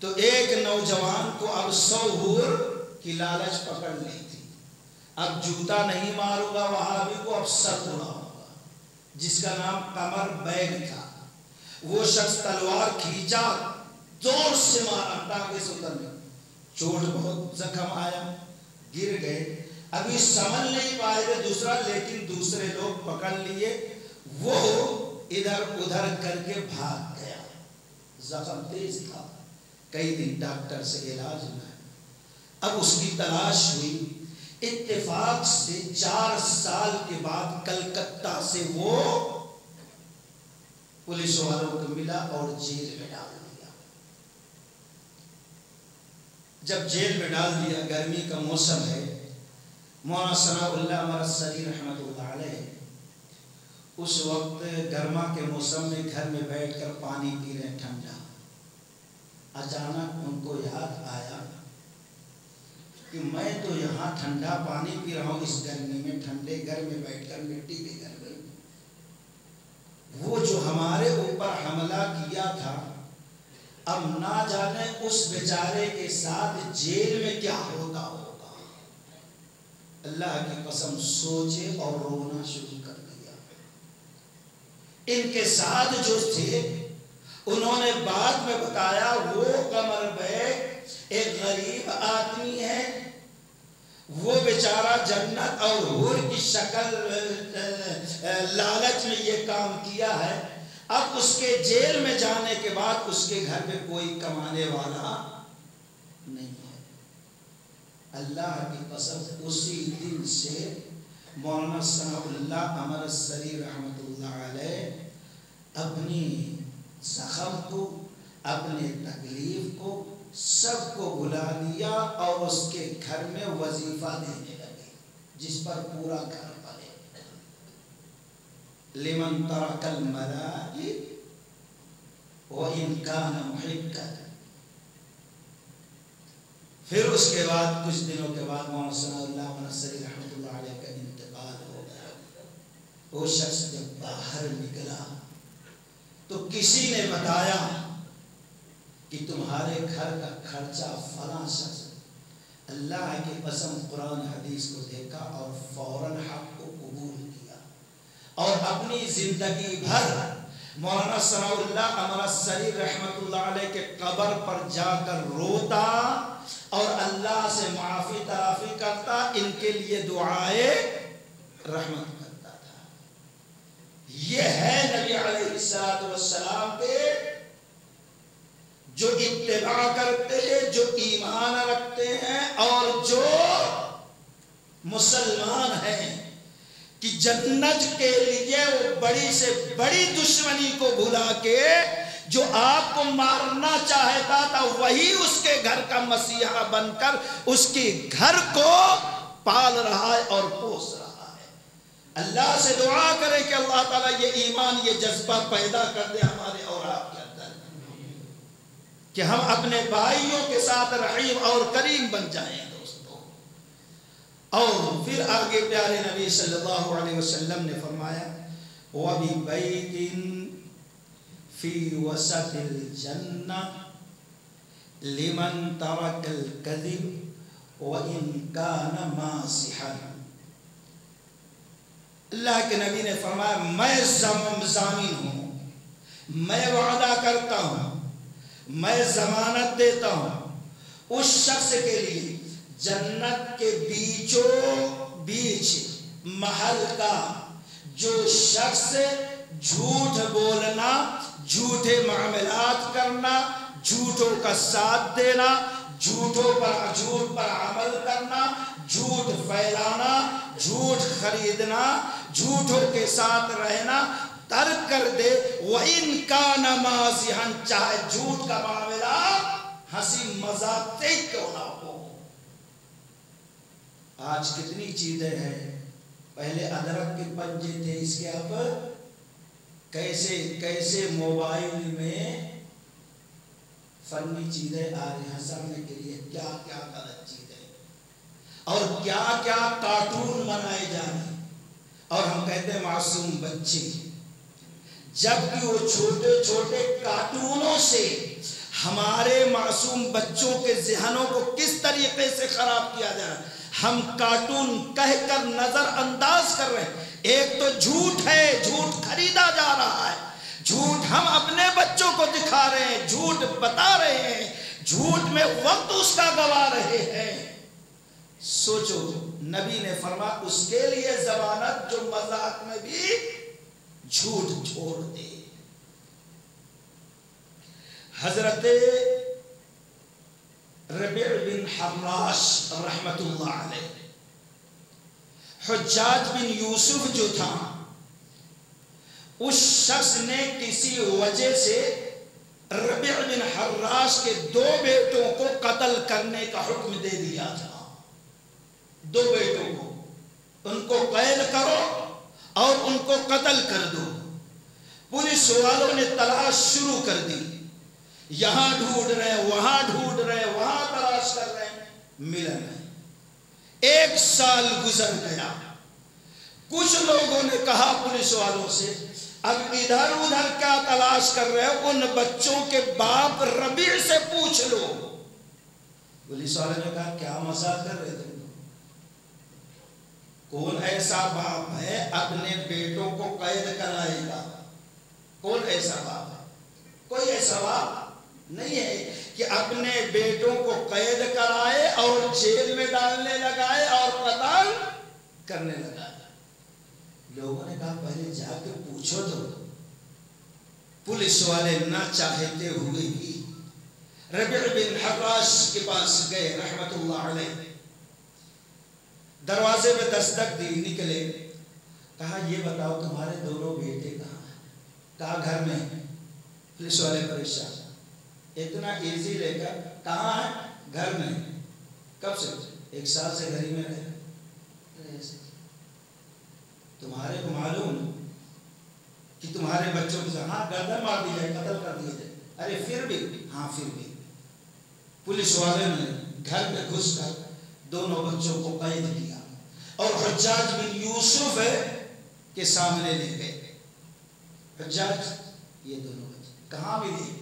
تو ایک نوجوان کو اب 100 حور کی لالچ پکڑ لی تھی، اب جوتا نہیں ماروں گا وہابی کو، اب سر اڑاؤں گا، جس کا نام قمر بیگ تھا۔ وہ شخص تلوار کھینچا، زور سے مارا، ٹانگے سے اترنے، چوٹ بہت، زخم آیا، گر گئے، ابھی سمجھ نہیں پائے تھے دوسرا، لیکن دوسرے لوگ پکڑ لیے، وہ ادھر ادھر کر کے بھاگ گیا، زخم تیز تھا، کئی دن ڈاکٹر سے علاج ہوا۔ اب اس کی تلاش ہوئی، اتفاق سے 4 سال کے بعد کلکتہ سے وہ پولیس والوں کو ملا اور جیل میں ڈال دیا۔ جب جیل میں ڈال دیا، گرمی کا موسم ہے، مولانا ثناء اللہ امرتسری رحمۃ اللہ علیہ اس وقت گرما کے موسم میں گھر میں بیٹھ کر پانی پی رہے ٹھنڈا، اچانک ان کو یاد آیا کہ میں تو یہاں ٹھنڈا پانی پی رہا ہوں، اس گرمی میں ٹھنڈے گھر میں بیٹھ کر مٹی کے گھر میں، وہ جو ہمارے اوپر حملہ کیا تھا اب نہ جانے اس بیچارے کے ساتھ جیل میں کیا ہوتا ہوگا۔ اللہ کی قسم سوچے اور رونا شروع کر دیا۔ ان کے ساتھ جو تھے انہوں نے بعد میں بتایا وہ قمر بیگ ایک غریب آدمی ہے، وہ بیچارہ جنت اور حور کی شکل لالچ میں یہ کام کیا ہے، اب اس کے جیل میں جانے کے بعد اس کے گھر میں کوئی کمانے والا نہیں ہے۔ اللہ کی قسم اسی دن سے مولانا ثناء اللہ امرتسری رحمۃ اللہ علیہ اپنی زخم کو، اپنے تکلیف کو، سب کو بلا لیا اور اس کے گھر میں وظیفہ دینے لگے، جس پر پورا گھر پلے۔ لمن ترک الملاہی وإن کان محقا۔ پھر اس کے بعد کچھ دنوں کے بعد مولانا ثناء اللہ امرتسری رحمۃ اللہ علیہ کا انتقال ہو گیا۔ وہ شخص جب باہر نکلا تو کسی نے بتایا کہ تمہارے گھر کا خرچہ فلاں شخص، اللہ کی قسم قرآن حدیث کو دیکھا اور فوراً حق کو قبول کیا، اور اپنی زندگی بھر مولانا ثناء اللہ امرتسری رحمۃ اللہ علیہ کے قبر پر جا کر روتا اور اللہ سے معافی تلافی کرتا، ان کے لیے دعائے رحمت کرتا تھا۔ یہ ہے نبی علیہ السلام کے جو اتباع کرتے ہیں، جو ایمان رکھتے ہیں اور جو مسلمان ہیں، کہ جنت کے لیے وہ بڑی سے بڑی دشمنی کو بھلا کے جو آپ کو مارنا چاہتا تھا وہی اس کے گھر کا مسیحا بن کر اس کے گھر کو پال رہا ہے اور پوس رہا ہے۔ اللہ سے دعا کریں کہ اللہ تعالیٰ یہ ایمان، یہ جذبہ پیدا کر دے ہمارے اور آپ کے اندر، کہ ہم اپنے بھائیوں کے ساتھ رحیم اور کریم بن جائیں دوستوں۔ اور پھر آگے پیارے نبی صلی اللہ علیہ وسلم نے فرمایا وَبِبَيْتٍ فی وسط الجنہ لمن ترک الکذب وَإِن کان ماسحا۔ اللہ کے نبی نے فرمایا میں ضامن ہوں، میں وعدہ کرتا ہوں، میں ضمانت دیتا ہوں اس شخص کے لیے جنت کے بیچوں بیچ محل کا جو شخص جھوٹ بولنا، جھوٹے معاملات کرنا، جھوٹوں کا ساتھ دینا، جھوٹ پر عمل کرنا، جھوٹ پھیلانا، جھوٹ خریدنا، جھوٹوں کے ساتھ رہنا ترک کر دے۔ وَإِن كَانَ مَازِحًا، چاہے جھوٹ کا معاملہ ہنسی مذاق سے کیوں نہ ہو۔ آج کتنی چیزیں ہیں، پہلے ادرک کے پنجے تھے، اس کے اب کیسے موبائل میں فنی چیزیں آ رہی ہنسانے کے لیے، کیا کیا غلط چیزیں اور کیا کیا کارٹون بنائے جا رہے، اور ہم کہتے ہیں معصوم بچے، جبکہ وہ چھوٹے چھوٹے کارٹونوں سے ہمارے معصوم بچوں کے ذہنوں کو کس طریقے سے خراب کیا جا رہا ہے۔ ہم کارٹون کہہ کر نظر انداز کر رہے ہیں۔ ایک تو جھوٹ ہے، جھوٹ خریدا جا رہا ہے، جھوٹ ہم اپنے بچوں کو دکھا رہے ہیں، جھوٹ بتا رہے ہیں، جھوٹ میں وقت اس کا گوا رہے ہیں۔ سوچو، نبی نے فرمایا اس کے لیے ضمانت جو مذاق میں بھی جھوٹ چھوڑ دے۔ حضرت ربیع بن حراش رحمت اللہ علیہ، حجاج بن یوسف جو تھا، اس شخص نے کسی وجہ سے ربیع بن حراش کے 2 بیٹوں کو قتل کرنے کا حکم دے دیا تھا۔ 2 بیٹوں کو ان کو قید کرو اور ان کو قتل کر دو۔ پولیس والوں نے تلاش شروع کر دی، یہاں ڈھونڈ رہے، وہاں ڈھونڈ رہے، وہاں تلاش کر رہے، ملا نہیں۔ 1 سال گزر گیا۔ کچھ لوگوں نے کہا پولیس والوں سے اب ادھر ادھر کیا تلاش کر رہے ہو، ان بچوں کے باپ ربیع سے پوچھ لو۔ پولیس والوں نے کہا کیا مزاق کر رہے تھے، کون ایسا باپ ہے اپنے بیٹوں کو قید کرائے گا؟ کون ایسا باپ ہے؟ کوئی ایسا باپ نہیں ہے کہ اپنے بیٹوں کو قید کرائے اور جیل میں ڈالنے لگائے اور قتل کرنے لگائے۔ لوگوں نے کہا پہلے جا کے پوچھو تو۔ پولیس والے نہ چاہتے ہوئے بھی ربیع بن حراش کے پاس گئے رحمت اللہ علیہ۔ دروازے میں دستک دی، نکلے، کہا یہ بتاؤ تمہارے دونوں بیٹے کہاں ہیں؟ کہا گھر میں۔ پولیس والے پریشان، اتنا ایزی لے کر کہاں ہے؟ گھر میں۔ کب سے؟ 1 سال سے گھر ہی میں رہے۔ تمہارے کو معلوم کہ تمہارے بچوں کی ہاں گردن مار دی جائے، قتل کر دیا جائے، ارے پھر بھی، ہاں پھر بھی پولیس والے نے گھر میں گھس کر دونوں بچوں کو قید کیا اور حجاج بن یوسف کے سامنے لے گئے۔ حجاج، یہ دونوں بچے کہاں ملے؟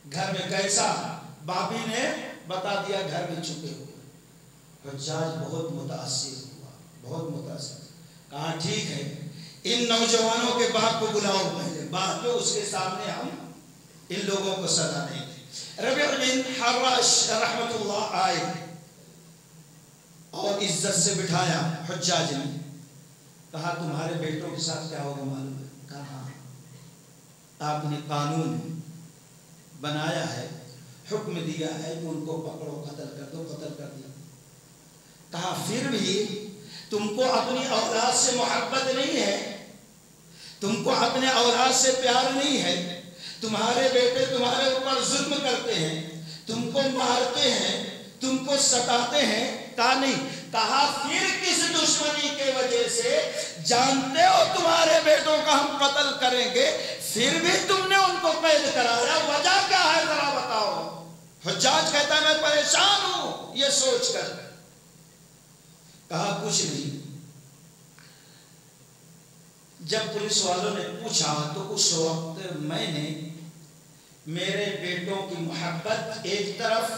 گھر میں۔ کیسا؟ بابی نے بتا دیا گھر میں چھپے ہوئے۔ حجاج بہت متاثر ہوا، بہت متاثر، کہا ٹھیک ہے ان نوجوانوں کے باپ کو بلاؤ، پہلے بعد میں اس کے سامنے ہم ان لوگوں کو سزا دیں گے۔ ربیع بن حراش رحمت اللہ آئے اور عزت سے بٹھایا حجاج نے، کہا تمہارے بیٹوں کے ساتھ کیا ہوگا معلوم ہے؟ کہا آپ نے قانون بنایا ہے، حکم دیا ہے کہ ان کو پکڑو، قتل کر دو، قتل کر دیا۔ کہا پھر بھی تم کو اپنی اولاد سے محبت نہیں ہے، تم کو اپنے اولاد سے پیار نہیں ہے، تمہارے بیٹے تمہارے اوپر ظلم کرتے ہیں، تم کو مارتے ہیں، تم کو ستاتے ہیں۔ کہا نہیں۔ کہا پھر کس دشمنی کے وجہ سے جانتے ہو تمہارے بیٹوں کا ہم قتل کریں گے، پھر بھی تم نے ان کو قید کرایا، وجہ کیا ہے ذرا بتاؤ؟ حجاج کہتا ہے میں پریشان ہوں یہ سوچ کر۔ کہا کچھ نہیں۔ جب پولیس والوں نے پوچھا تو اس وقت میں نے میرے بیٹوں کی محبت ایک طرف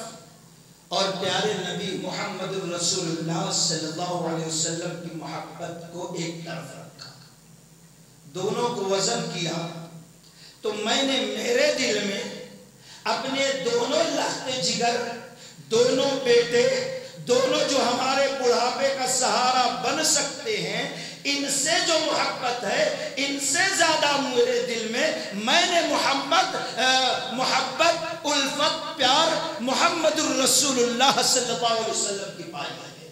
اور پیارے نبی محمد رسول اللہ صلی اللہ علیہ وسلم کی محبت کو ایک طرف رکھا۔ دونوں کو وزن کیا تو میں نے میرے دل میں اپنے دونوں لخت جگر، دونوں بیٹے، دونوں جو ہمارے بڑھاپے کا سہارا بن سکتے ہیں، ان سے جو محبت ہے، ان سے زیادہ میرے دل میں نے محبت، الفت، پیار محمد الرسول اللہ صلی اللہ علیہ وسلم کی پائی ہے۔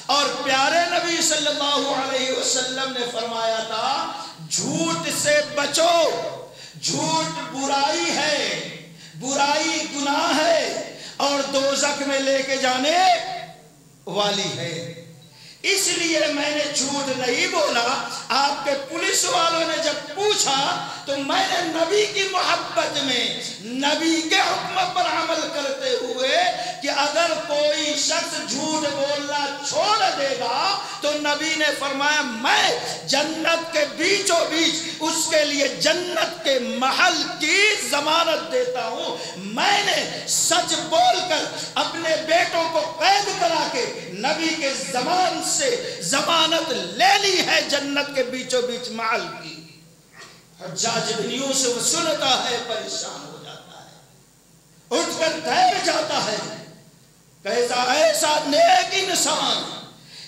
اور پیارے نبی صلی اللہ علیہ وسلم نے فرمایا تھا جھوٹ سے بچو، جھوٹ برائی ہے، برائی گناہ ہے اور دوزخ میں لے کے جانے والی ہے۔ اس لیے میں نے جھوٹ نہیں بولا۔ آپ کے پولیس والوں نے جب پوچھا تو میں نے نبی کی محبت میں، نبی کے حکم پر عمل کرتے ہوئے کہ اگر کوئی شخص جھوٹ بولنا چھوڑ دے گا تو نبی نے فرمایا میں جنت کے بیچوں بیچ اس کے لیے جنت کے محل کی ضمانت دیتا ہوں۔ میں نے سچ بول کر اپنے بیٹوں کو قید کرا کے نبی کے زمان سے ضمانت لے لی ہے جنت کے بیچوں بیچ محل کی۔ حجاج بن یوسف سنتا ہے پریشان ہو جاتا ہے، اٹھ کر ٹھہر جاتا ہے، کہتا ایسا نیک انسان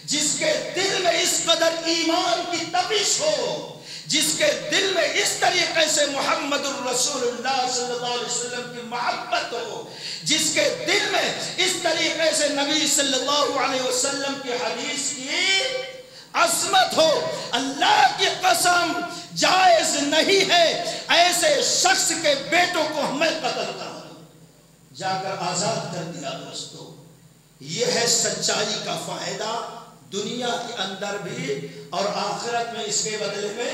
جس کے دل میں اس قدر ایمان کی تپش ہو، جس کے دل میں اس طریقے سے محمد الرسول اللہ صلی اللہ علیہ وسلم کی محبت ہو، جس کے دل میں اس طریقے سے نبی صلی اللہ علیہ وسلم کی حدیث کی عظمت ہو، اللہ کی قسم جائز نہیں ہے ایسے شخص کے بیٹوں کو ہمیں قتل کرنا۔ جا کر آزاد کر دیا۔ دوستو یہ ہے سچائی کا فائدہ دنیا کے اندر بھی اور آخرت میں، اس کے بدلے میں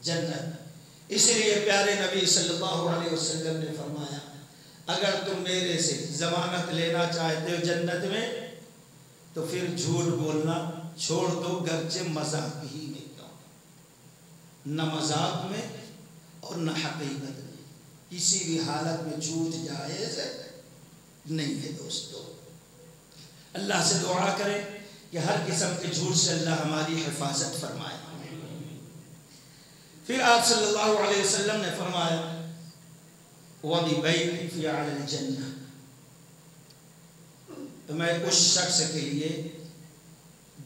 جنت۔ اس لیے پیارے نبی صلی اللہ علیہ وسلم نے فرمایا اگر تم میرے سے ضمانت لینا چاہتے ہو جنت میں تو پھر جھوٹ بولنا چھوڑ دو، گرچہ مذاق ہی میں کیوں، نہ مذاق میں اور نہ حقیقت میں، کسی بھی حالت میں جھوٹ جائز نہیں ہے۔ دوستو اللہ سے دعا کریں کہ ہر قسم کے جھوٹ سے اللہ ہماری حفاظت فرمائے۔ پھر آپ صلی اللہ علیہ وسلم نے فرمایا وَبِبَيْتٍ فِي أَعْلَى الْجَنَّةِ، تو میں اس شخص کے لیے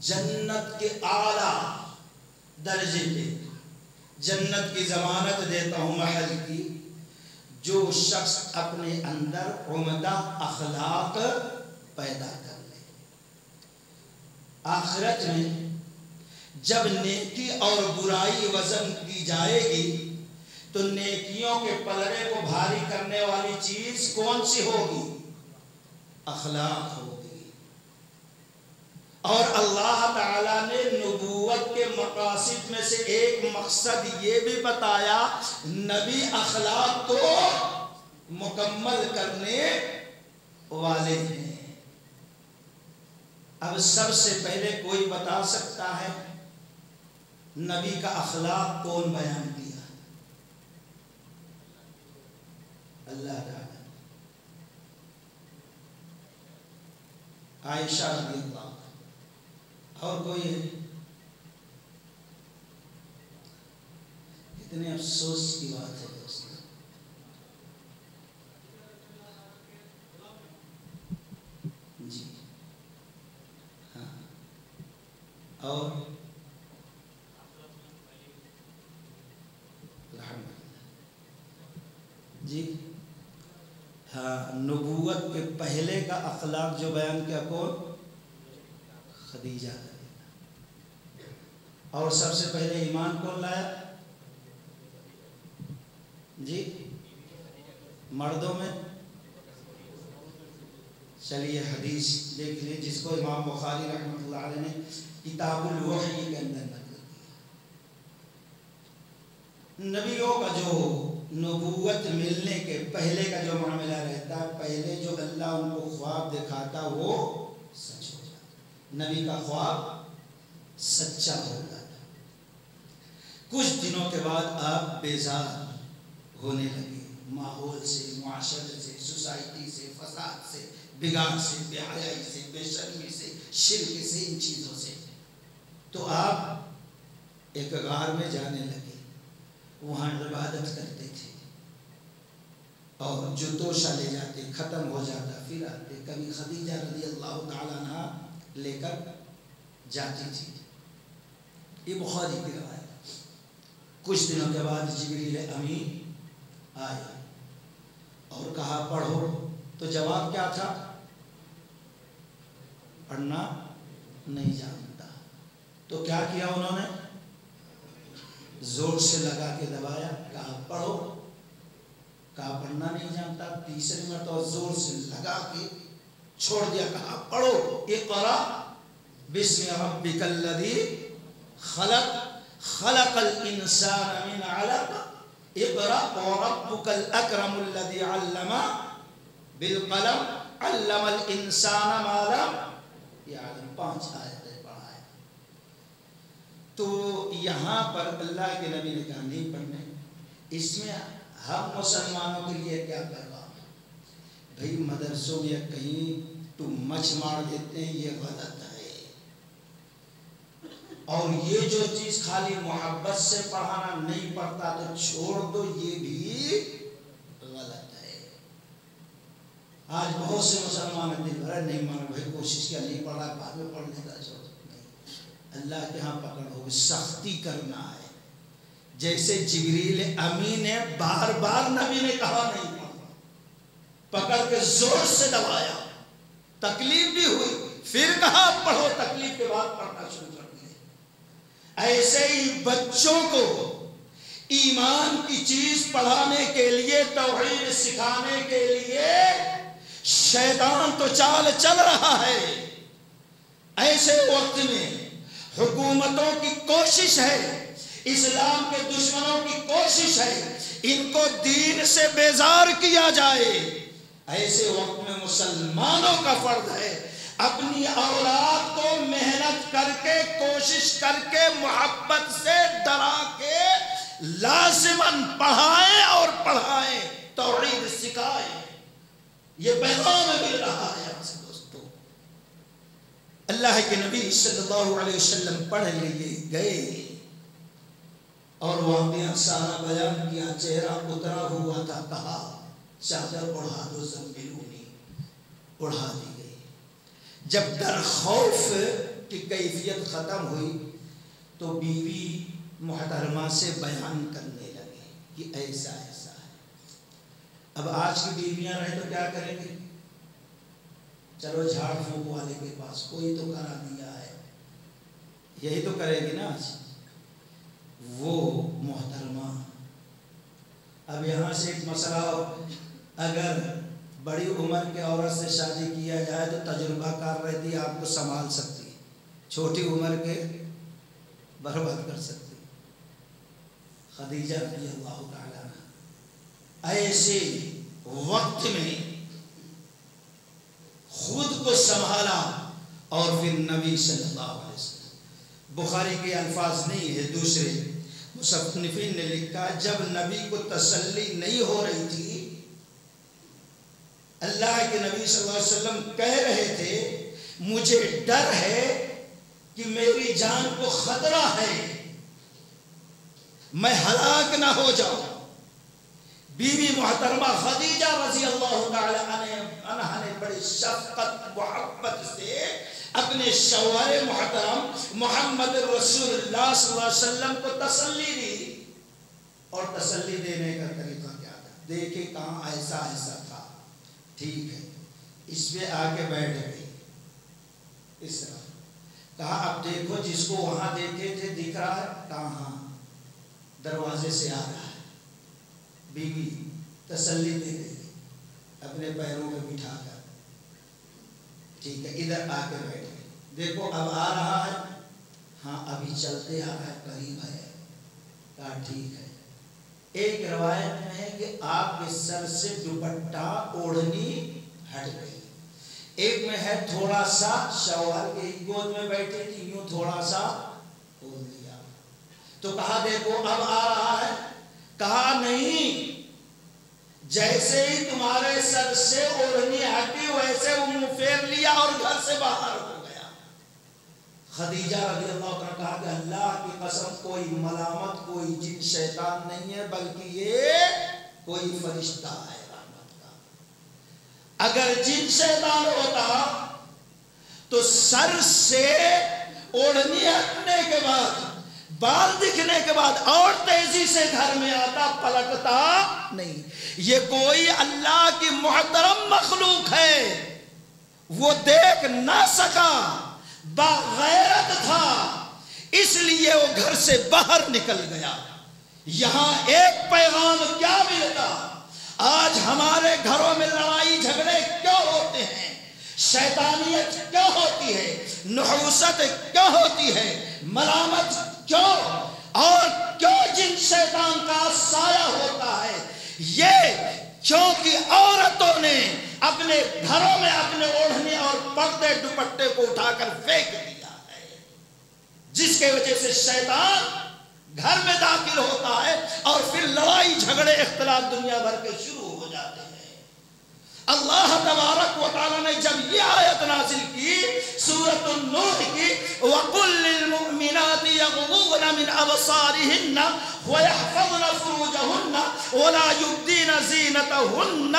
جنت کے اعلیٰ درجے پہ جنت کی ضمانت دیتا ہوں محل کی، جو شخص اپنے اندر عمدہ اخلاق پیدا کر لے۔ آخرت میں جب نیکی اور برائی وزن کی جائے گی تو نیکیوں کے پلڑے کو بھاری کرنے والی چیز کون سی ہوگی؟ اخلاق ہوگی۔ اور اللہ تعالیٰ نے نبوت کے مقاصد میں سے ایک مقصد یہ بھی بتایا نبی اخلاق کو مکمل کرنے والے ہیں۔ اب سب سے پہلے کوئی بتا سکتا ہے نبی کا اخلاق کون بیان کیا؟ اللہ تعالیٰ۔ عائشہ رضی اللہ عنہا، اور کوئی ہے؟ اتنے افسوس کی بات ہے دوستو۔ جی ہاں، اور جی ہاں، نبوت کے پہلے کا اخلاق جو بیان کیا کون؟ خدیجہ۔ اور سب سے پہلے ایمان کون لایا؟ جی مردوں میں چلیے حدیث دیکھ لیں جس کو امام بخاری رحمۃ اللہ علیہ نے کتاب الوحی کے اندر نقل کیا۔ نبیوں کا جو نبوت ملنے کے پہلے کا جو معاملہ رہتا ہے، پہلے جو اللہ ان کو خواب دکھاتا وہ سچ ہو جاتا، نبی کا خواب سچا ہو جاتا۔ کچھ دنوں کے بعد آپ بیزار ہونے لگے ماحول سے، معاشرے سے، سوسائٹی سے، فساد سے، بگاڑ سے، بے حیائی سے، بے شرمی سے، شرک سے، ان چیزوں سے، تو آپ ایک غار میں جانے لگے، وہاں عبادت کرتے تھے اور جو توشہ لے جاتے ختم ہو جاتا، پھر آتے، کبھی خدیجہ رضی اللہ تعالیٰ عنہ لے کر جاتی تھی۔ یہ بخاری کی روایت۔ کچھ دنوں کے بعد جبریل امین آئے اور کہا پڑھو، تو جواب کیا تھا؟ پڑھنا نہیں جانتا۔ تو کیا کیا انہوں نے؟ زور سے لگا کے دبایا، کہا پڑھو، کہا پڑھنا نہیں جانتا۔ تیسری مرتبہ زور سے لگا کے چھوڑ دیا، کہا پڑھو، اقرا بسم ربک الذی خلق خلق الانسان من علق اقرا وربک الاکرم الذی علم بالقلم علم الانسان ما لم یعلم۔ 5 آیتیں پڑھائے۔ تو یہاں پر اللہ کے نبی نے کہا نہیں پڑھنے۔ اس میں ہم مسلمانوں کے لیے کیا پیغام ہے؟ بھئی مدرسوں میں کہیں تو مچ مار دیتے ہیں، یہ غلط ہے۔ اور یہ جو چیز خالی محبت سے پڑھانا نہیں پڑتا تو چھوڑ دو، یہ بھی غلط ہے۔ آج بہت سے مسلمان دن بھر نہیں مانا، بھائی کوشش کیا، نہیں پڑھا، بعد میں پڑھنے کا چھوڑ نہیں۔ اللہ کے ہاں پکڑ ہو، سختی کرنا ہے۔ جیسے جبریل امین نے بار بار نبی نے کہا نہیں پڑھا، پکڑ کے زور سے دبایا، تکلیف بھی ہوئی، پھر کہا پڑھو، تکلیف کے بعد پڑھنا شروع کر دیا۔ ایسے ہی بچوں کو ایمان کی چیز پڑھانے کے لیے، توحید سکھانے کے لیے شیطان تو چال چل رہا ہے۔ ایسے وقت میں حکومتوں کی کوشش ہے، اسلام کے دشمنوں کی کوشش ہے ان کو دین سے بیزار کیا جائے۔ ایسے وقت میں مسلمانوں کا فرض ہے اپنی اولاد کو محنت کر کے، کوشش کر کے، محبت سے ڈرا کے لازماً پڑھائیں اور پڑھائیں، توحید سکھائیں۔ یہ پیغام مل رہا ہے آپ سے دوستو۔ اللہ کے نبی صلی اللہ علیہ وسلم پڑھ لیے گئے اور واقعہ سارا بیان کیا، چہرہ اترا ہوا تھا، کہا چادر اڑا دو، زمبلونی، اڑا دی گئی۔ جب در خوف کی کیفیت ختم ہوئی تو بیوی محترمہ سے بیان کرنے لگے کہ ایسا ایسا ہے۔ اب آج کی بیویاں رہیں تو کیا کریں گے؟ چلو جھاڑ پھونک والے کے پاس، کوئی تو کرا دیا ہے، یہی تو کرے گی نا آج۔ وہ محترمہ، اب یہاں سے ایک مسئلہ، اگر بڑی عمر کے عورت سے شادی کیا جائے تو تجربہ کار رہتی، آپ کو سنبھال سکتی، چھوٹی عمر کے برباد کر سکتی۔ خدیجہ رضی اللہ تعالیٰ عنہ ایسے وقت میں خود کو سنبھالا اور پھر نبی صلی اللہ علیہ وسلم، بخاری کے الفاظ نہیں ہے، دوسرے مصنفین نے لکھا، جب نبی کو تسلی نہیں ہو رہی تھی، اللہ کے نبی صلی اللہ علیہ وسلم کہہ رہے تھے مجھے ڈر ہے کہ میری جان کو خطرہ ہے، میں ہلاک نہ ہو جاؤں۔ بیوی محترمہ خدیجہ رضی اللہ تعالی عنہا نے بڑی شفقت محبت سے اپنے شوہر محترم محمد رسول اللہ صلی اللہ علیہ وسلم کو تسلی دی۔ اور تسلی دینے کا طریقہ کیا تھا؟ دیکھے کہاں ایسا ایسا تھا، ٹھیک ہے، اس پہ آ کے بیٹھ گئی، اس طرح کہا اب دیکھو جس کو وہاں دیکھے تھے دکھ رہا ہے؟ کہاں؟ دروازے سے آ رہا ہے۔ بیوی تسلی دے گئی اپنے پیروں میں بٹھا کر، ٹھیک ہے، ادھر آ کے بیٹھ گئی، دیکھو اب آ رہا ہے؟ ہاں ابھی چلتے آ رہا ہے، قریب ہے۔ کہا ٹھیک ہے۔ ایک روایت میں ہے کہ آپ کے سر سے دوپٹہ اوڑھنی ہٹ گئی، ایک میں ہے تھوڑا سا شوہر کے گود میں بیٹھے تھی، یوں تھوڑا سا کھول دیا، تو کہا دیکھو اب آ رہا ہے؟ کہا نہیں، جیسے ہی تمہارے سر سے اوڑھنی ہٹی ویسے وہ منہ پھیر لیا اور گھر سے باہر ہو گیا۔ خدیجہ رضی اللہ عنہ کہا کہ اللہ کی قسم کوئی ملامت کوئی جن شیطان نہیں ہے بلکہ یہ کوئی فرشتہ ہے رحمت کا۔ اگر جن شیطان ہوتا تو سر سے اوڑھنی ہٹنے کے بعد بال دکھنے کے بعد اور تیزی سے گھر میں آتا، پلٹتا نہیں۔ یہ کوئی اللہ کی محترم مخلوق ہے، وہ دیکھ نہ سکا، باغیرت تھا، اس لیے وہ گھر سے باہر نکل گیا۔ یہاں ایک پیغام کیا ملتا؟ آج ہمارے گھروں میں لڑائی جھگڑے کیوں ہوتے ہیں؟ شیطانیت کیوں ہوتی ہے؟ نحوست کیوں ہوتی ہے؟ ملامت کیوں؟ اور کیوں جن شیطان کا سایہ ہوتا ہے؟ یہ کیونکہ عورتوں نے اپنے گھروں میں اپنے اوڑھنے اور پردے دوپٹے کو اٹھا کر پھینک دیا ہے، جس کی وجہ سے شیطان گھر میں داخل ہوتا ہے اور پھر لڑائی جھگڑے اختلاف دنیا بھر کے شروع ہو جاتے ہیں۔ اللہ تبارک و تعالیٰ نے جب یہ آیت نازل کی سورۃ النور کی وَقُلْ لِلْمُؤْمِنَاتِ يَغْضُضْنَ مِنْ أَبْصَارِهِنَّ وَيَحْفَظْنَ فُرُوجَهُنَّ وَلَا يُبْدِينَ زِينَتَهُنَّ،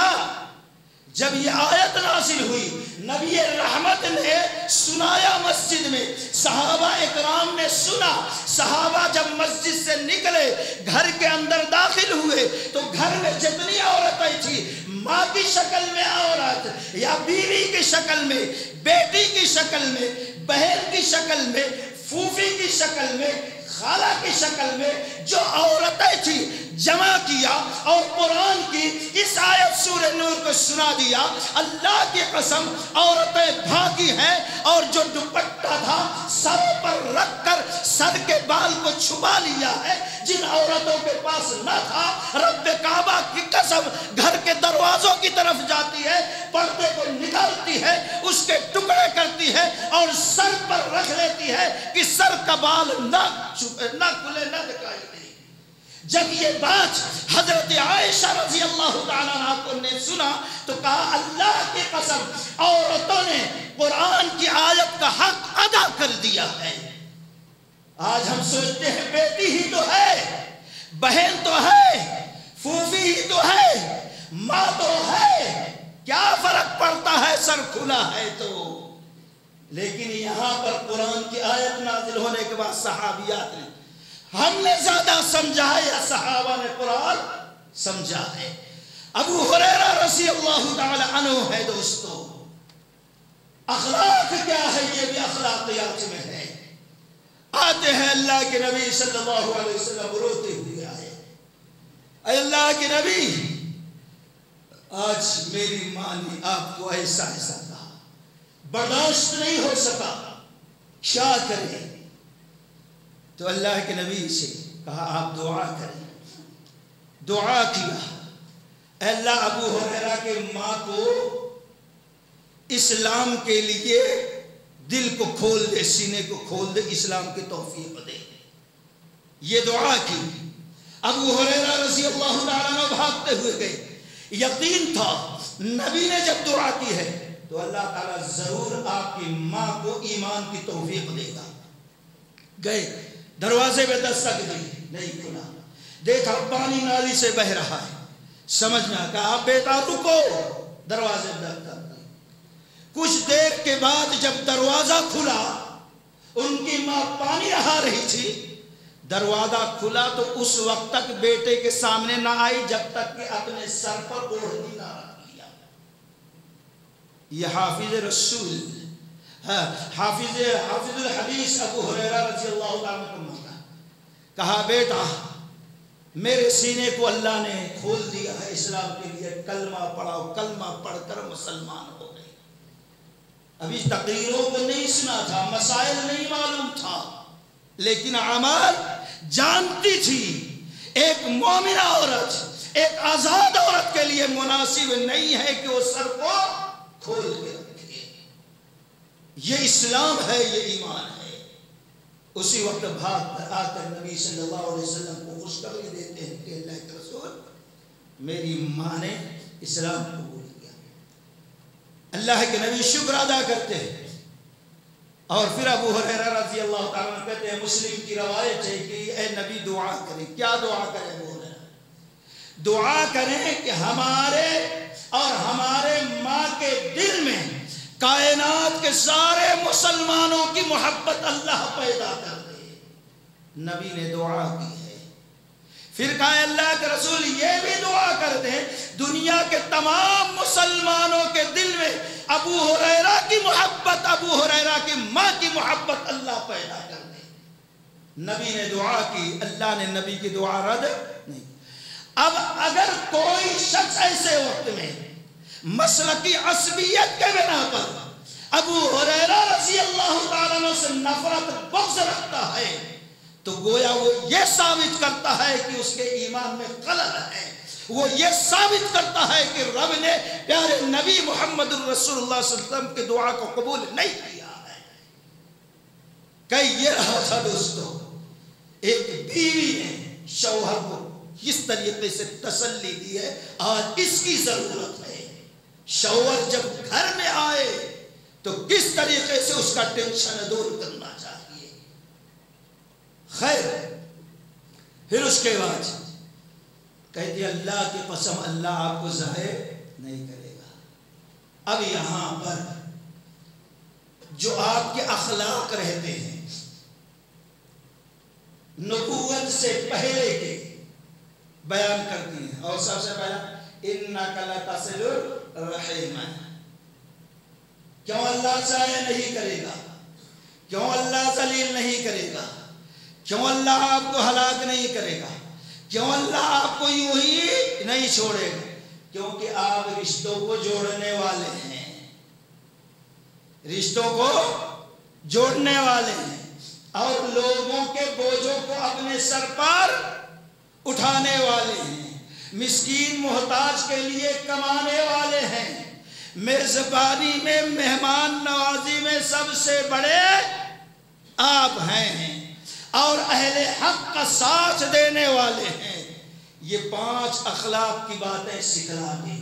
جب یہ آیت نازل ہوئی نبی رحمت نے سنایا مسجد میں، صحابہ اکرام نے سنا۔ صحابہ جب مسجد سے نکلے گھر کے اندر داخل ہوئے تو گھر میں جتنی عورتیں تھیں، ماں کی شکل میں عورت یا بیوی کی شکل میں، بیٹی کی شکل میں، بہن کی شکل میں، پھوپھی کی شکل میں، خالہ کی شکل میں جو عورتیں تھیں جمع کیا اور قرآن کی اس آیت سورہ نور کو سنا دیا۔ اللہ کی قسم عورتیں بھاگی ہیں اور جو دوپٹہ تھا سر پر رکھ کر سر کے بال کو چھپا لیا ہے، جن عورتوں کے پاس نہ تھا، رب کعبہ کی قسم گھر کے دروازوں کی طرف جاتی ہے، پردے کو نکالتی ہے، اس کے ٹکڑے کرتی ہے اور سر پر رکھ لیتی ہے کہ سر کا بال نہ کھلے نہ دکھائی دے۔ جب یہ بات حضرت عائشہ رضی اللہ تعالیٰ عنہ کو نے سنا تو کہا اللہ کی قسم عورتوں نے قرآن کی آیت کا حق ادا کر دیا ہے۔ آج ہم سوچتے ہیں بیٹی ہی تو ہے، بہن تو ہے، پھوپھی ہی تو ہے، ماں تو ہے، کیا فرق پڑتا ہے سر کھلا ہے تو؟ لیکن یہاں پر قرآن کی آیت نازل ہونے کے بعد صحابیات نے، ہم نے زیادہ سمجھا ہے یا صحابہ نے قرآن سمجھا ہے؟ ابو ہریرہ رضی اللہ تعالی عنہ ہے دوستو، اخلاق کیا ہے یہ بھی اخلاقیات میں ہے۔ آتے ہیں اللہ کے نبی صلی اللہ علیہ وسلم روتے ہوئے آئے، اے اللہ کے نبی آج میری ماں نے آپ کو ایسا ایسا کہا، برداشت نہیں ہو سکا، کیا کریں؟ تو اللہ کے نبی سے کہا آپ دعا کریں۔ دعا کیا، اے اللہ ابو ہریرہ کے ماں کو اسلام کے لیے دل کو کھول دے، سینے کو کھول دے، اسلام کی توفیق دے۔ یہ دعا کی۔ ابو ہریرہ رضی اللہ تعالیٰ عنہ بھاگتے ہوئے گئے، یقین تھا نبی نے جب دعا کی ہے تو اللہ تعالیٰ ضرور آپ کی ماں کو ایمان کی توفیق دے گا۔ گئے، دروازے میں دستک دی، نہیں کھلا، دیکھا پانی نالی سے بہ رہا ہے، سمجھ میں کہا بیٹا رکو، دروازے بند کر دی۔ کچھ دیر کے بعد جب دروازہ کھلا، ان کی ماں پانی رہا رہی تھی، دروازہ کھلا تو اس وقت تک بیٹے کے سامنے نہ آئی جب تک کہ اپنے سر پر اوڑھنی نہ رکھ لیا۔ یہ حافظ رسول، حافظ الحدیث ابو ہریرہ رضی اللہ عنہ کو مانگا، کہا بیٹا میرے سینے کو اللہ نے کھول دیا ہے اسلام کے لیے، کلمہ پڑھاؤ، کلمہ پڑھ کر مسلمان ہو گئے۔ ابھی تقریروں کو نہیں سنا تھا، مسائل نہیں معلوم تھا، لیکن اعمال جانتی تھی۔ ایک مومنہ عورت، ایک آزاد عورت کے لیے مناسب نہیں ہے کہ وہ سر کو کھول کے رکھے۔ یہ اسلام ہے، یہ ایمان ہے۔ اسی وقت بھاگ کر آ کر نبی صلی اللہ علیہ وسلم کو خوشخبری دیتے ہیں کہ اللہ کے رسول میری ماں نے اسلام قبول کیا۔ اللہ کے نبی شکر ادا کرتے ہیں، اور پھر ابو ہریرہ رضی اللہ تعالیٰ عنہ کہتے ہیں مسلم کی روایت ہے کہ اے نبی دعا کریں. کیا دعا کریں ابو ہریرہ؟ دعا کریں کہ ہمارے اور ہمارے ماں کے دل میں کائنات کے سارے مسلمانوں کی محبت اللہ پیدا کر دے. نبی نے دعا کی ہے. پھر کہا اللہ کے رسول یہ بھی دعا کر دیں دنیا کے تمام مسلمانوں کے دل میں ابو ہریرہ کی محبت، ابو ہریرہ کی ماں کی محبت اللہ پیدا کر دے. نبی نے دعا کی، اللہ نے نبی کی دعا رد نہیں. اب اگر کوئی شخص ایسے وقت میں مسلکی عصبیت کے بنا پر ابو ہریرہ رضی اللہ تعالیٰ عنہ سے نفرت بغض رکھتا ہے تو گویا وہ یہ ثابت کرتا ہے کہ اس کے ایمان میں خلل ہے. وہ یہ ثابت کرتا ہے کہ رب نے پیارے نبی محمد الرسول اللہ صلی اللہ علیہ وسلم کی دعا کو قبول نہیں کیا ہے. کہ یہ رہا تھا دوستو، ایک بیوی نے شوہر کو کس طریقے سے تسلی دی ہے. آج اس کی ضرورت ہے. شوہر جب گھر میں آئے تو کس طریقے سے اس کا ٹینشن دور کرنا چاہیے. خیر پھر اس کے بعد کہتی اللہ کی قسم اللہ آپ کو ظاہر نہیں کرے گا. اب یہاں پر جو آپ کے اخلاق رہتے ہیں نبوت سے پہلے کے بیان کرتی ہیں. اور سب سے پہلا انک لتصل الرحم. کیوں اللہ ضائع نہیں کرے گا؟ کیوں اللہ ذلیل نہیں کرے گا؟ کیوں اللہ آپ کو ہلاک نہیں کرے گا؟ کیوں اللہ آپ کو یوں ہی نہیں چھوڑے گا؟ کیونکہ آپ رشتوں کو جوڑنے والے ہیں، رشتوں کو جوڑنے والے ہیں اور لوگوں کے بوجھوں کو اپنے سر پر اٹھانے والے ہیں، مسکین محتاج کے لیے کمانے والے ہیں، میزبانی میں مہمان نوازی میں سب سے بڑے آپ ہیں اور اہل حق کا ساتھ دینے والے ہیں. یہ 5 اخلاق کی باتیں سکھلا دی.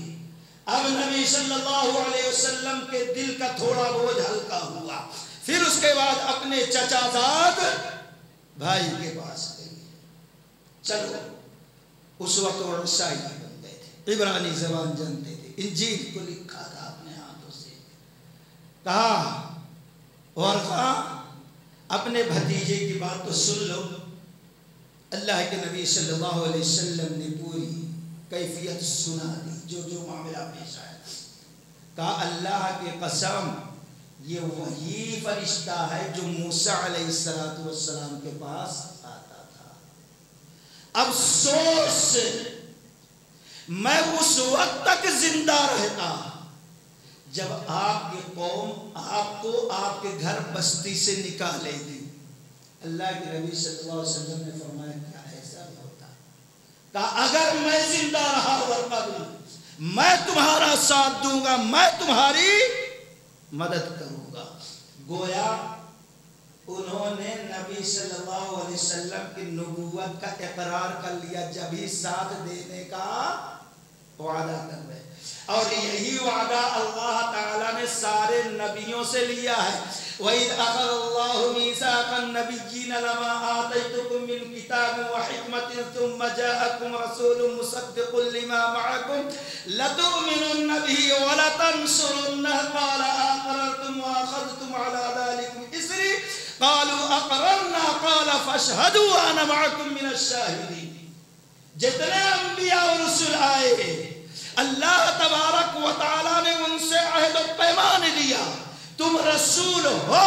اب نبی صلی اللہ علیہ وسلم کے دل کا تھوڑا بوجھ ہلکا ہوا. پھر اس کے بعد اپنے چچا زاد بھائی کے پاس گئی. چلو اس وقت وہ عیسائی بن گئے تھے، عبرانی زبان جانتے تھے، انجیل کو لکھا تھا اپنے ہاتھوں سے. کہا ورقہ اپنے بھتیجے کی بات تو سن لو. اللہ کے نبی صلی اللہ علیہ وسلم نے پوری کیفیت سنا دی، جو معاملہ پیش آیا. کہا اللہ کی قسم یہ وہی فرشتہ ہے جو موسیٰ علیہ السلام کے پاس آتا تھا. افسوس میں اس وقت تک زندہ رہتا جب آپ کی قوم آپ کو آپ کے گھر بستی سے نکالے گی. اللہ کے نبی صلی اللہ علیہ وسلم نے فرمایا کیا ایسا بھی ہوتا؟ کہا اگر میں زندہ رہا ورقہ میں تمہارا ساتھ دوں گا، میں تمہاری مدد کروں گا. گویا انہوں نے نبی صلی اللہ علیہ وسلم کی نبوت کا اقرار کر لیا جب ہی ساتھ دینے کا وعدہ کر رہے. اور یہی وعدہ اللہ تعالیٰ نے سارے نبیوں سے لیا ہے. وَإِذْ أَخَذَ اللَّهُ مِيثَاقَ النَّبِيِّينَ لَمَا آتَيْتُكُم مِّن كِتَابٍ وَحِكْمَةٍ ثُمَّ جَاءَكُمْ رَسُولٌ مُّصَدِّقٌ لِّمَا مَعَكُمْ لَتُؤْمِنُنَّ بِهِ وَلَتَنصُرُنَّهُ قَالَ أَقْرَرْتُمْ وَأَخَذْتُمْ عَلَىٰ ذَلِكُمْ إِصْرِي قَالُوا أَقْرَرْنَا قَالَ فَاشْهَدُوا وَأَنَا مَعَكُم مِّنَ الشَّاهِدِينَ. جتنے انبیاء اور رسول آئے اللہ تبارک و تعالیٰ نے ان سے عہد و پیمان لیا. تم رسول ہو،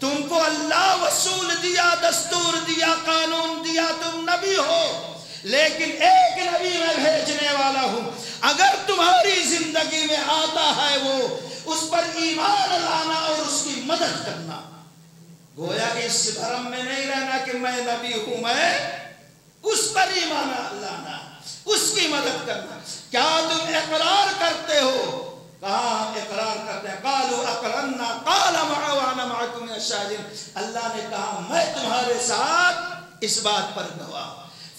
تم کو اللہ وصول دیا، دستور دیا، قانون دیا، تم نبی ہو، لیکن ایک نبی میں بھیجنے والا ہوں. اگر تمہاری زندگی میں آتا ہے وہ اس پر ایمان لانا اور اس کی مدد کرنا. گویا اس بھرم میں نہیں رہنا کہ میں نبی ہوں، میں اس پر ایمان لانا، اس کی مدد کرنا. کیا تم اقرار کرتے ہو؟ کہا اقرار کرتے ہیں. قالوا اقررنا قال وانا معكم من الشاهدين. اللہ نے کہا میں تمہارے ساتھ اس بات پر گواہ.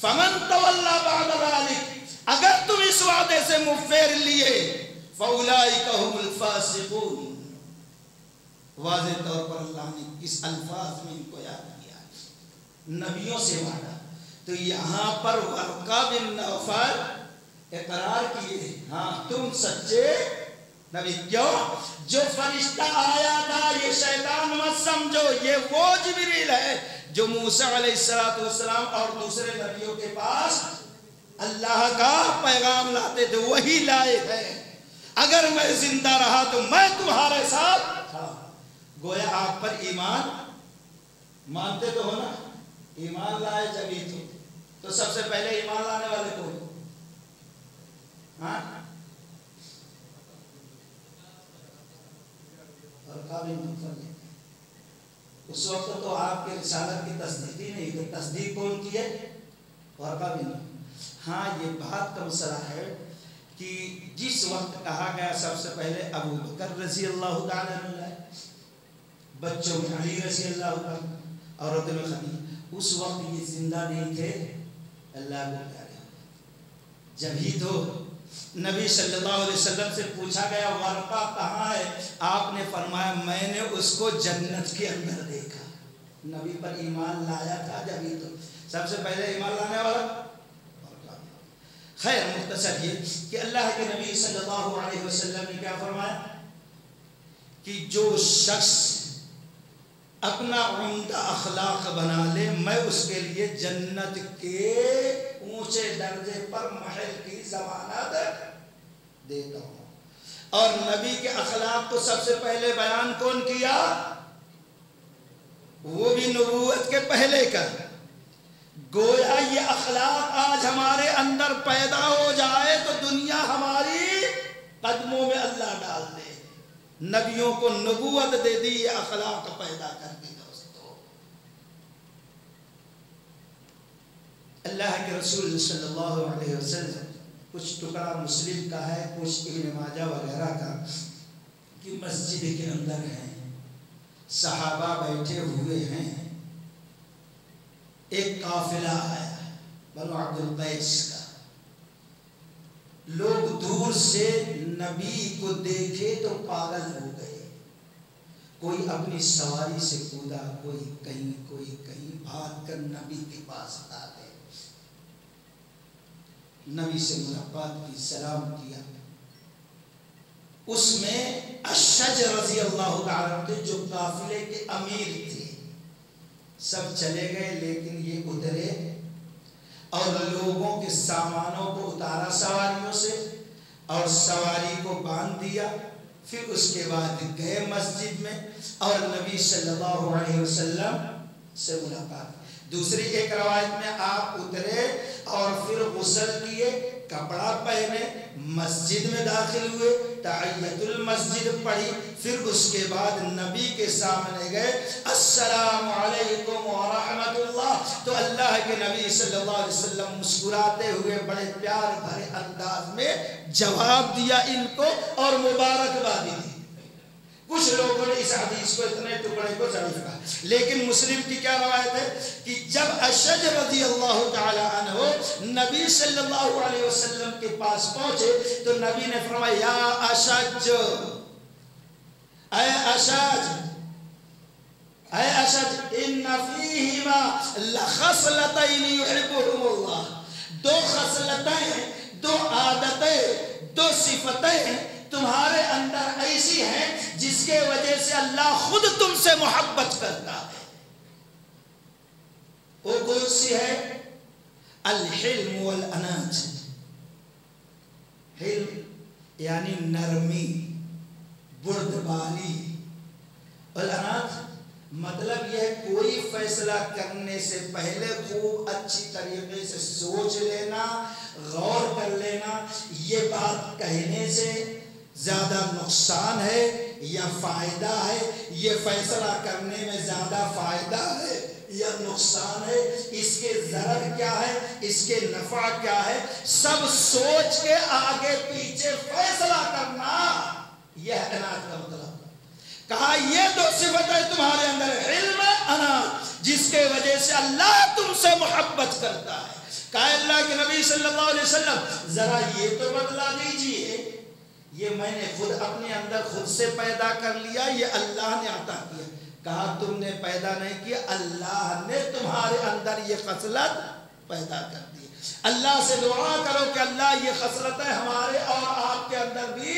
فمن تولى بعد ذلك، اگر تم اس وعدے سے منہ پھیر لیے فاولئک هم الفاسقون، واضح طور پر اللہ نے کس الفاظ میں ان کو یاد کیا؟ نبیوں سے وعدہ. تو یہاں پر ورقہ بن نوفل اقرار کیے ہاں تم سچے نبی. کیوں؟ جو فرشتہ آیا تھا یہ شیطان مت سمجھو، یہ وہ جبریل ہے جو موسیٰ علیہ السلام اور دوسرے نبیوں کے پاس اللہ کا پیغام لاتے تھے، وہی لائے ہے. اگر میں زندہ رہا تو میں تمہارے ساتھ تھا. گویا آپ پر ایمان مانتے تو ہو نا، ایمان لائے جبھی تو سب سے پہلے ایمان لانے والے کون؟ ہاں اس وقت تو آپ کے رسالت کی تصدیق ہی نہیں، تو تصدیق کون کی ہے؟ ورقہ بن. ہاں یہ بات کا مسئلہ ہے کہ جس وقت کہا گیا سب سے پہلے ابو بکر رضی اللہ تعالیٰ عنہ، بچوں میں علی رضی اللہ تعالیٰ، عورتوں میں خدیجہ، اس وقت یہ زندہ نہیں تھے. اللہ کو پیارے جب ہی تو نبی صلی اللہ علیہ وسلم سے پوچھا گیا ورقہ کہاں ہے، آپ نے فرمایا میں نے اس کو جنت کے اندر دیکھا. نبی پر ایمان لایا تھا جب ہی تو سب سے پہلے ایمان لانے والا ورقہ. خیر مختصر یہ کہ اللہ کے نبی صلی اللہ علیہ وسلم نے کیا فرمایا کہ جو شخص اپنا عمدہ اخلاق بنا لے میں اس کے لیے جنت کے اونچے درجے پر محل کی ضمانت دیتا ہوں. اور نبی کے اخلاق کو سب سے پہلے بیان کون کیا؟ وہ بھی نبوت کے پہلے کا. گویا یہ اخلاق آج ہمارے اندر پیدا ہو جائے تو دنیا ہماری قدموں میں اللہ ڈال دے. نبیوں کو نبوت دے دی یہ اخلاق پیدا کر دی. دوستو اللہ کے رسول صلی اللہ علیہ وسلم کچھ ٹکڑا مسلم کا ہے، کچھ ابن ماجہ وغیرہ کا، کہ مسجد کے اندر ہیں، صحابہ بیٹھے ہوئے ہیں، ایک قافلہ آیا بنو عبد القیس کا. لوگ دور سے نبی کو دیکھے تو پاگل ہو گئے. کوئی اپنی سواری سے کودا، کوئی کہیں بھاگ کر نبی کے پاس آ گئے. نبی سے ملاقات کی، سلام کیا. اس میں اشج رضی اللہ تعالیٰ عنہ جو قافلے کے امیر تھے سب چلے گئے، لیکن یہ اترے اور لوگوں کے سامانوں کو اتارا سواریوں سے اور سواری کو باندھ دیا. پھر اس کے بعد گئے مسجد میں اور نبی صلی اللہ علیہ وسلم سے ملاقات. دوسری ایک روایت میں آپ اترے اور پھر غسل کیے، کپڑا پہنے، مسجد میں داخل ہوئے، تحیۃ المسجد پڑھی، پھر اس کے بعد نبی کے سامنے گئے، السلام علیکم ورحمۃ اللہ. تو اللہ کے نبی صلی اللہ علیہ وسلم مسکراتے ہوئے بڑے پیار بھرے انداز میں جواب دیا ان کو اور مبارکباد دی. کچھ لوگوں نے اس حدیث کو اتنے ٹکڑے کو ضعیف کہا، لیکن مسلم کی کیا روایت ہے کہ جب اشج رضی اللہ تعالی عنہ نبی صلی اللہ علیہ وسلم کے پاس پہنچے تو نبی نے فرمایا یا اشج، اے اشج، اے اشج، ان فیہما لخصلتین یحبہم اللہ. دو خصلتیں، دو عادتیں، دو صفتیں تمہارے اندر ایسی ہیں جس کے وجہ سے اللہ خود تم سے محبت کرتا ہے. وہ کون سی ہے؟ الحلم والانات. حلم یعنی نرمی، بردباری. والانات مطلب یہ ہے کوئی فیصلہ کرنے سے پہلے خوب اچھی طریقے سے سوچ لینا، غور کر لینا. یہ بات کہنے سے زیادہ نقصان ہے یا فائدہ ہے، یہ فیصلہ کرنے میں زیادہ فائدہ ہے یا نقصان ہے، اس کے ضرر کیا ہے، اس کے نفع کیا ہے، سب سوچ کے آگے پیچھے فیصلہ کرنا، یہ انات کا مطلب. کہا یہ دو صفتیں تمہارے اندر، علم، انات، جس کے وجہ سے اللہ تم سے محبت کرتا ہے. کہا اللہ کے نبی صلی اللہ علیہ وسلم ذرا یہ تو بتلا دیجئے یہ میں نے خود اپنے اندر خود سے پیدا کر لیا، یہ اللہ نے عطا کیا؟ کہا تم نے پیدا نہیں کیا، اللہ نے تمہارے اندر یہ خصلت پیدا کر دی۔ اللہ سے دعا کرو کہ اللہ یہ خصلتیں ہمارے اور آپ کے اندر بھی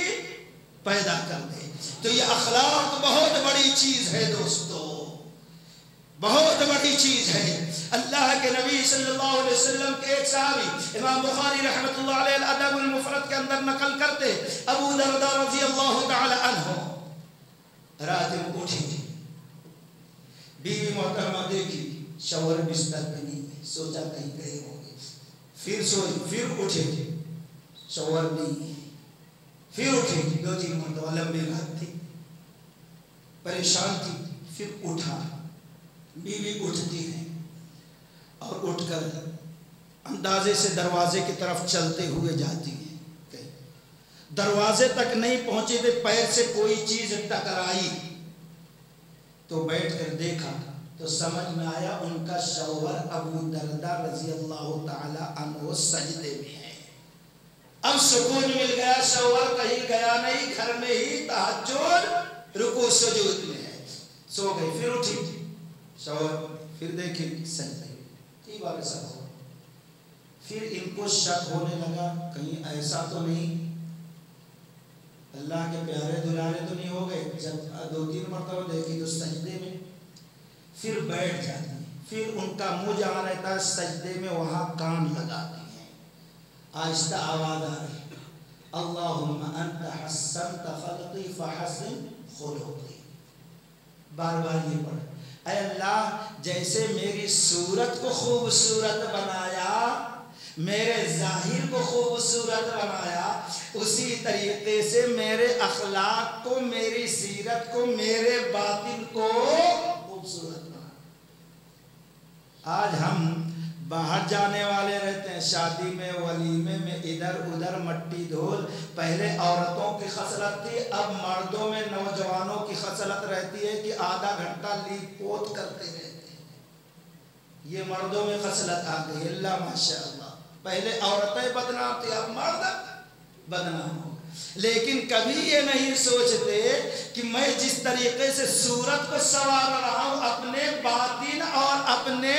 پیدا کر دے۔ تو یہ اخلاق بہت بڑی چیز ہے دوستو، بہت بڑی چیز ہے۔ اللہ کے نبی صلی اللہ علیہ وسلم کے ایک صحابی امام بخاری رحمۃ اللہ علیہ الادب المفرد کے اندر نقل کرتے، ابو درداء رضی اللہ تعالی عنہ رات میں اٹھی، بیوی محترمہ دیکھی شوہر بستر پہ نہیں ہے، سوچا کہیں گئے ہوں گے، پھر سوئی، پھر اٹھے شوہر نہیں ہے، پھر اٹھے، 2-3 مرتبہ، لمبی رات تھی، پریشان تھی، پھر اٹھا۔ بیوی اٹھتی ہے اور اٹھ کر اندازے سے دروازے کی طرف چلتے ہوئے جاتی ہے، دروازے تک نہیں پہنچے تھے، پیر سے کوئی چیز ٹکرائی تو بیٹھ کر دیکھا تو سمجھ میں آیا ان کا شوہر ابو درداء رضی اللہ تعالی عنہ سجدے میں ہے۔ اب سکون مل گیا، شوہر کہیں گیا نہیں، گھر میں ہی تہجد رکوع سجود میں ہے، سو گئی۔ پھر اٹھی شوہر، پھر دیکھیں سجدے، کئی بار ایسا ہوا، پھر ان کو شک ہونے لگا کہیں ایسا تو نہیں اللہ کے پیارے دلارے تو نہیں ہو گئے۔ جب 2-3 مرتبہ دیکھی تو سجدے میں، پھر بیٹھ جاتی ہیں، پھر ان کا منہ جہاں رہتا ہے سجدے میں وہاں کان لگاتی ہیں، آہستہ آواز آ رہی، اللہم انت حسنت خلقی فحسن خلقی، بار بار یہ پڑھ، اے اللہ جیسے میری صورت کو خوبصورت بنایا، میرے ظاہر کو خوبصورت بنایا، اسی طریقے سے میرے اخلاق کو، میری سیرت کو، میرے باطن کو خوبصورت بنا۔ آج ہم باہر جانے والے رہتے ہیں، شادی میں، ولیمے میں، ادھر ادھر مٹی دھول، پہلے عورتوں کی خصلت تھی، اب مردوں میں نوجوانوں کی خصلت رہتی ہے کہ آدھا گھنٹہ لیپ پوت کرتے رہتے ہیں، یہ مردوں میں خصلت آ گئی، اللہ ماشاء اللہ۔ پہلے عورتیں بدنام تھی، اب مرد بدنام ہو، لیکن کبھی یہ نہیں سوچتے کہ میں جس طریقے سے صورت کو سنوار رہا ہوں، اپنے باطن اور اپنے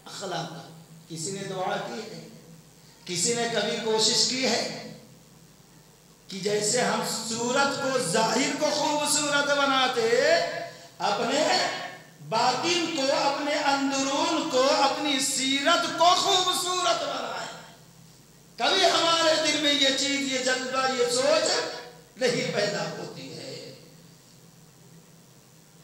اخلاق، کسی نے دعا کی ہے، کسی نے کبھی کوشش کی ہے کہ جیسے ہم صورت کو، ظاہر کو خوبصورت بناتے، اپنے باطن کو، اپنے اندرون کو، اپنی سیرت کو خوبصورت بنائیں؟ کبھی ہمارے دل میں یہ چیز، یہ جذبہ، یہ سوچ نہیں پیدا ہوتی ہے۔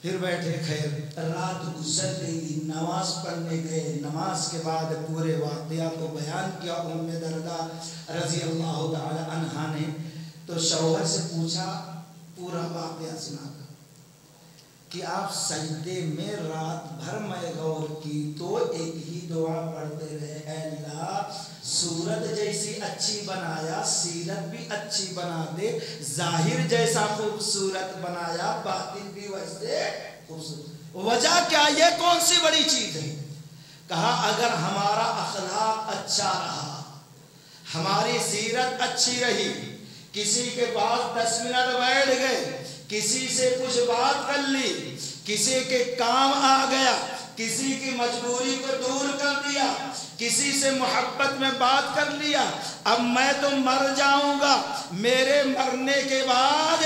پھر بیٹھے، خیر رات گزر گئی، نماز پڑھنے گئے، نماز کے بعد پورے واقعہ کو بیان کیا ام درداء رضی اللہ تعالی عنہا نے، تو شوہر سے پوچھا، پورا واقعہ سنا کر کہ آپ سجدے میں رات بھر میں غور کی تو ایک ہی دعا پڑھتے رہے، اے اللہ صورت جیسی اچھی بنایا، سیرت بھی اچھی بنا دے، ظاہر جیسا خوبصورت بنایا، باطن بھی ویسے خوبصورت۔ وجہ کیا، یہ کون سی بڑی چیز ہے؟ کہا اگر ہمارا اخلاق اچھا رہا، ہماری سیرت اچھی رہی، کسی کے پاس 10 منٹ بیٹھ گئے، کسی سے کچھ بات کر لی، کسی کے کام آ گیا، کسی کی مجبوری کو دور کر دیا، کسی سے محبت میں بات کر لیا، اب میں تو مر جاؤں گا، میرے مرنے کے بعد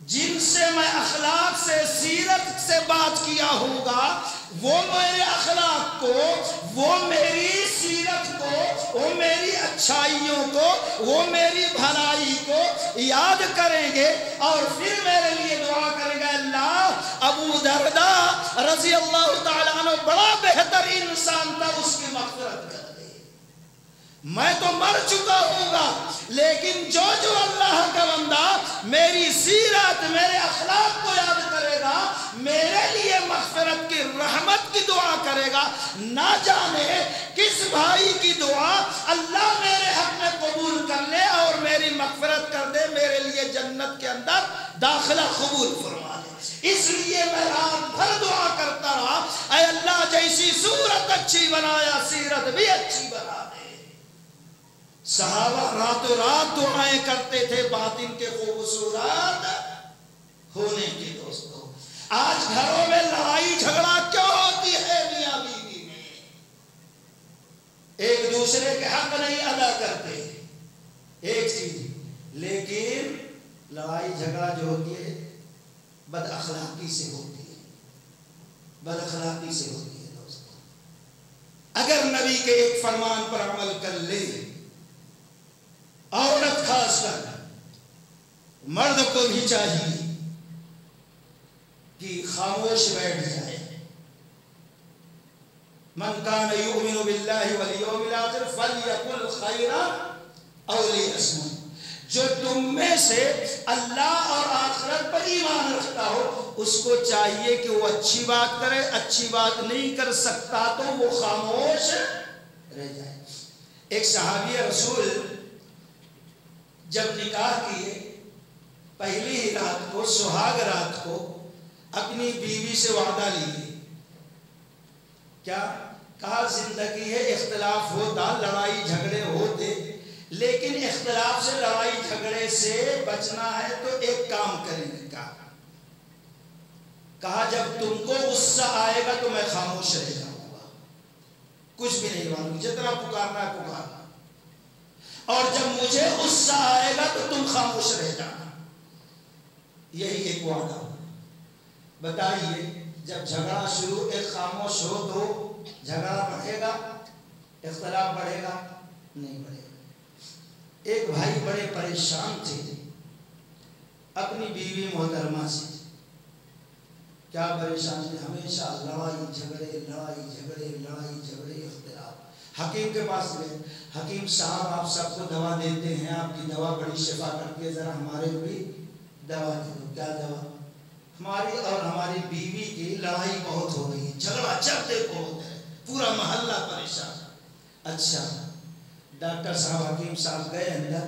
جن سے میں اخلاق سے، سیرت سے بات کیا ہوگا، وہ میرے اخلاق کو، وہ میری سیرت کو، وہ میری اچھائیوں کو، وہ میری بھلائی کو یاد کریں گے اور پھر میرے لیے دعا کریں گے، اللہ ابو درداء رضی اللہ تعالیٰ عنہ بڑا بہتر انسان تھا، اس کی مغفرت کر دے۔ میں تو مر چکا ہوں گا، لیکن جو اللہ کا بندہ میری سیرت، میرے اخلاق کو یاد کرے گا، میرے لیے مغفرت کی، رحمت کی دعا کرے گا، نہ جانے کس بھائی کی دعا اللہ میرے حق میں قبول کر لے اور میری مغفرت کر دے، میرے لیے جنت کے اندر داخلہ قبول فرما لے۔ اس لیے میں رات بھر دعا کرتا رہا، اے اللہ جیسی صورت اچھی بنایا، سیرت بھی اچھی بنا دے۔ صحابہ راتوں رات دعائیں کرتے تھے باطن کے خوبصورت ہونے کی. دوستو آج گھروں میں لڑائی جھگڑا کیوں ہوتی ہے؟ میاں بیوی میں ایک دوسرے کے حق نہیں ادا کرتے، ایک چیز. لیکن لڑائی جھگڑا جو ہوتی ہے بد اخلاقی سے ہوتی ہے، بد اخلاقی سے ہوتی ہے. دوستو اگر نبی کے ایک فرمان پر عمل کر لے، عورت خاص کر مرد کو بھی چاہیے کہ خاموش بیٹھ جائے. من کان یؤمن باللہ والیوم الاخر فلیقل خیرا او لیصمت. جو تم میں سے اللہ اور آخرت پر ایمان رکھتا ہو اس کو چاہیے کہ وہ اچھی بات کرے، اچھی بات نہیں کر سکتا تو وہ خاموش رہ جائے. ایک صحابی رسول جب نکاح کیے پہلی ہی رات کو، سہاگ رات کو، اپنی بیوی سے وعدہ لیے. کیا کہا؟ زندگی ہے، اختلاف ہوتا، لڑائی جھگڑے ہوتے، لیکن اختلاف سے، لڑائی جھگڑے سے بچنا ہے تو ایک کام کریں گے. کہا جب تم کو غصہ آئے گا تو میں خاموش رہ جاؤں گا، کچھ بھی نہیں مانوں، جتنا پکارنا ہے پکارنا، اور جب مجھے غصہ آئے گا تو تم خاموش رہ جانا. یہی ایک وعدہ. بتائیے جب جھگڑا شروع، ایک خاموش ہو تو جھگڑا بڑھے گا، اختلاف بڑھے گا؟ نہیں بڑھے گا. ایک بھائی بڑے پریشان تھے اپنی بیوی محترمہ سے. کیا پریشان تھے؟ ہمیشہ لڑائی جھگڑے، لڑائی جھگڑے، لڑائی جھگڑے، اختلاف. حکیم کے پاس گئے. حکیم صاحب آپ سب کو دوا دیتے ہیں، آپ کی دوا بڑی شفا کرتی ہے، ذرا ہمارے بھی دوا دے دو. کیا دوا؟ ہماری اور ہماری بیوی کی لڑائی بہت ہو رہی ہے، جھگڑا جب دیکھو ہوتا ہے، پورا محلہ پریشان. اچھا ڈاکٹر صاحب، حکیم صاحب گئے اندر،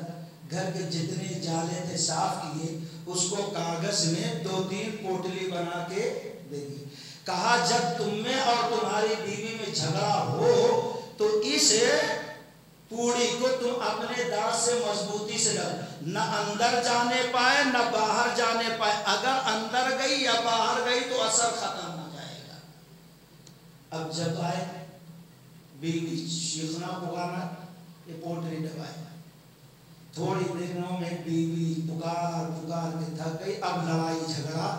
گھر کے جتنے جالے تھے صاف کیے، اس کو کاغذ میں 2-3 پوٹلی بنا کے دے دی. کہا جب تم میں اور تمہاری بیوی میں جھگڑا ہو تو اس پوڑی کو تم اپنے دانت سے مضبوطی سے ڈال، نہ اندر جانے پائے نہ باہر جانے پائے. اگر اندر گئی یا باہر گئی تو اثر ختم ہو جائے گا. اب جب آئے بیوی چیخنا پکارنا، یہ پوٹلی دبائے. تھوڑی دنوں میں بیوی پکار پکار کے تھک گئی، اب لڑائی جھگڑا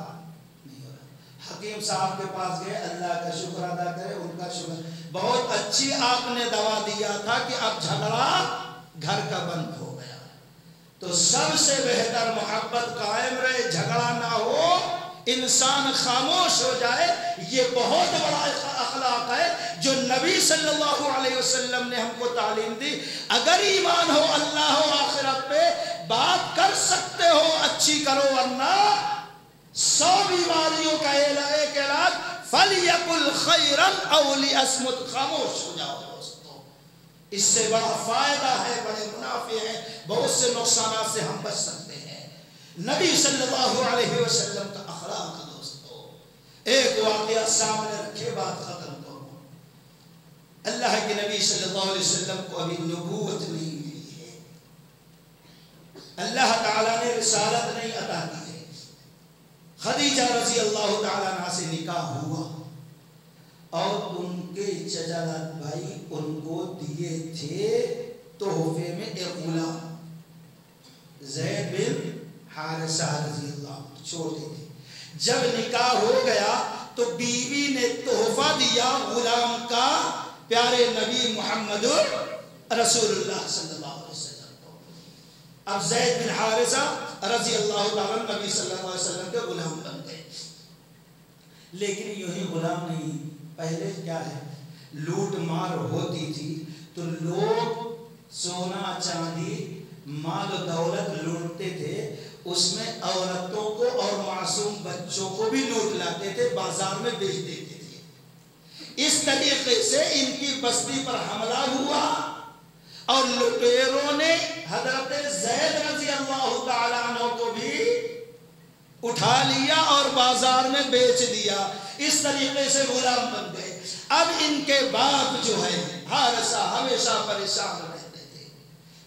نہیں ہو رہا. حکیم صاحب کے پاس گئے، اللہ کا شکر ادا کرے، ان کا شکر، بہت اچھی آپ نے دوا دیا تھا کہ اب جھگڑا گھر کا بند ہو گیا. تو سب سے بہتر محبت قائم رہے، جھگڑا نہ ہو، انسان خاموش ہو جائے. یہ بہت بڑا اخلاق ہے جو نبی صلی اللہ علیہ وسلم نے ہم کو تعلیم دی. اگر ایمان ہو، اللہ ہو، آخرت پہ، بات کر سکتے ہو اچھی کرو، ورنہ 100 بیماریوں کا ایک علاج فَلْيَقُلْ خَيْرًا أَوْ لِيَصْمُتْ. خاموش ہو جاؤ دوستو، اس سے بڑا فائدہ ہے، بڑے منافع ہیں، بہت سے نقصانات سے ہم بچ سکتے ہیں. نبی صلی اللہ علیہ وسلم کا اخلاق دوستو، ایک واقعہ سامنے رکھے بات ختم کرو. اللہ کے نبی صلی اللہ علیہ وسلم کو ابھی نبوت نہیں ملی ہے، اللہ تعالیٰ نے رسالت نہیں عطا کی ہے. خدیجہ رضی اللہ تعالیٰ عنہ سے نکاح ہوا اور ان کے چچا بھائی ان کو دیے تھے تحفے میں ایک غلام، زید بن حارثہ رضی اللہ عنہ، چھوٹے تھے. جب نکاح ہو گیا تو بیوی نے تحفہ دیا غلام کا پیارے نبی محمد رسول اللہ صلی اللہ علیہ وسلم کو. اب زید بن حارثہ رضی اللہ تعالیٰ نبی صلی اللہ علیہ وسلم کے غلام بن گئے. لیکن یوں ہی غلام نہیں، پہلے کیا ہے، لوٹ مار ہوتی تھی تو لوگ سونا چاندی مال و دولت لوٹتے تھے، اس میں عورتوں کو اور معصوم بچوں کو بھی لوٹ لاتے تھے، بازار میں بیچ دیتے تھے. اس طریقے سے ان کی بستی پر حملہ ہوا اور لٹیروں نے حضرت زید رضی اللہ تعالیٰ عنہ کو بھی اٹھا لیا اور بازار میں بیچ دیا. اس طریقے سے غلام بن گئے. اب ان کے باپ جو ہے حارثہ ہمیشہ پریشان رہتے تھے.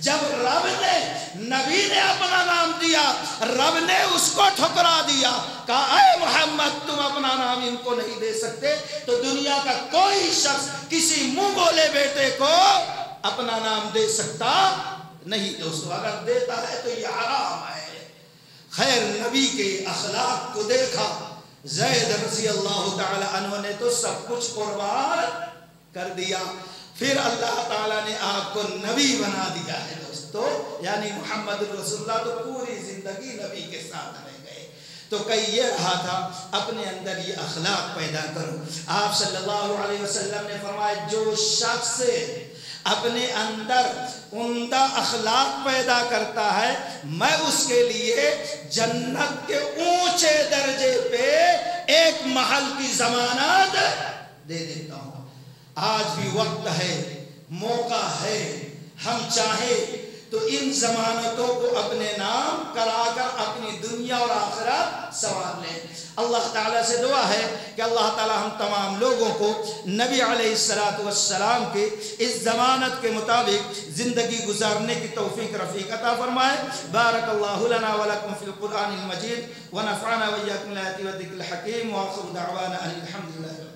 جب رب نے نبی نے اپنا نام دیا رب نے اس کو ٹھکرا دیا کہا اے محمد تم اپنا نام ان کو نہیں دے سکتے تو دنیا کا کوئی شخص کسی منہ بولے بیٹے کو اپنا نام دے سکتا نہیں دوستو اگر دیتا ہے تو یہ حرام ہے خیر نبی کے اخلاق کو دیکھا زید رضی اللہ تعالی عنہ نے تو سب کچھ قربان کر دیا پھر اللہ تعالیٰ نے آپ کو نبی بنا دیا ہے دوستو یعنی محمد رسول اللہ تو پوری زندگی نبی کے ساتھ رہ گئے تو کئی یہ رہا تھا اپنے اندر یہ اخلاق پیدا کرو آپ صلی اللہ علیہ وسلم نے فرمایا جو شخص اپنے اندر عمدہ اخلاق پیدا کرتا ہے میں اس کے لیے جنت کے اونچے درجے پہ ایک محل کی ضمانت دے دیتا ہوں آج بھی وقت ہے موقع ہے ہم چاہیں تو ان ضمانتوں کو اپنے نام کرا کر اپنی دنیا اور آخرت سنوار لیں اللہ تعالیٰ سے دعا ہے کہ اللہ تعالیٰ ہم تمام لوگوں کو نبی علیہ السلام کے اس ضمانت کے مطابق زندگی گزارنے کی توفیق رفیق عطا فرمائے بارک اللہ لنا ولکم فی القرآن المجید ونفعنا وإیاکم بالآیات والذکر الحکیم وآخر دعوانا ان الحمد للہ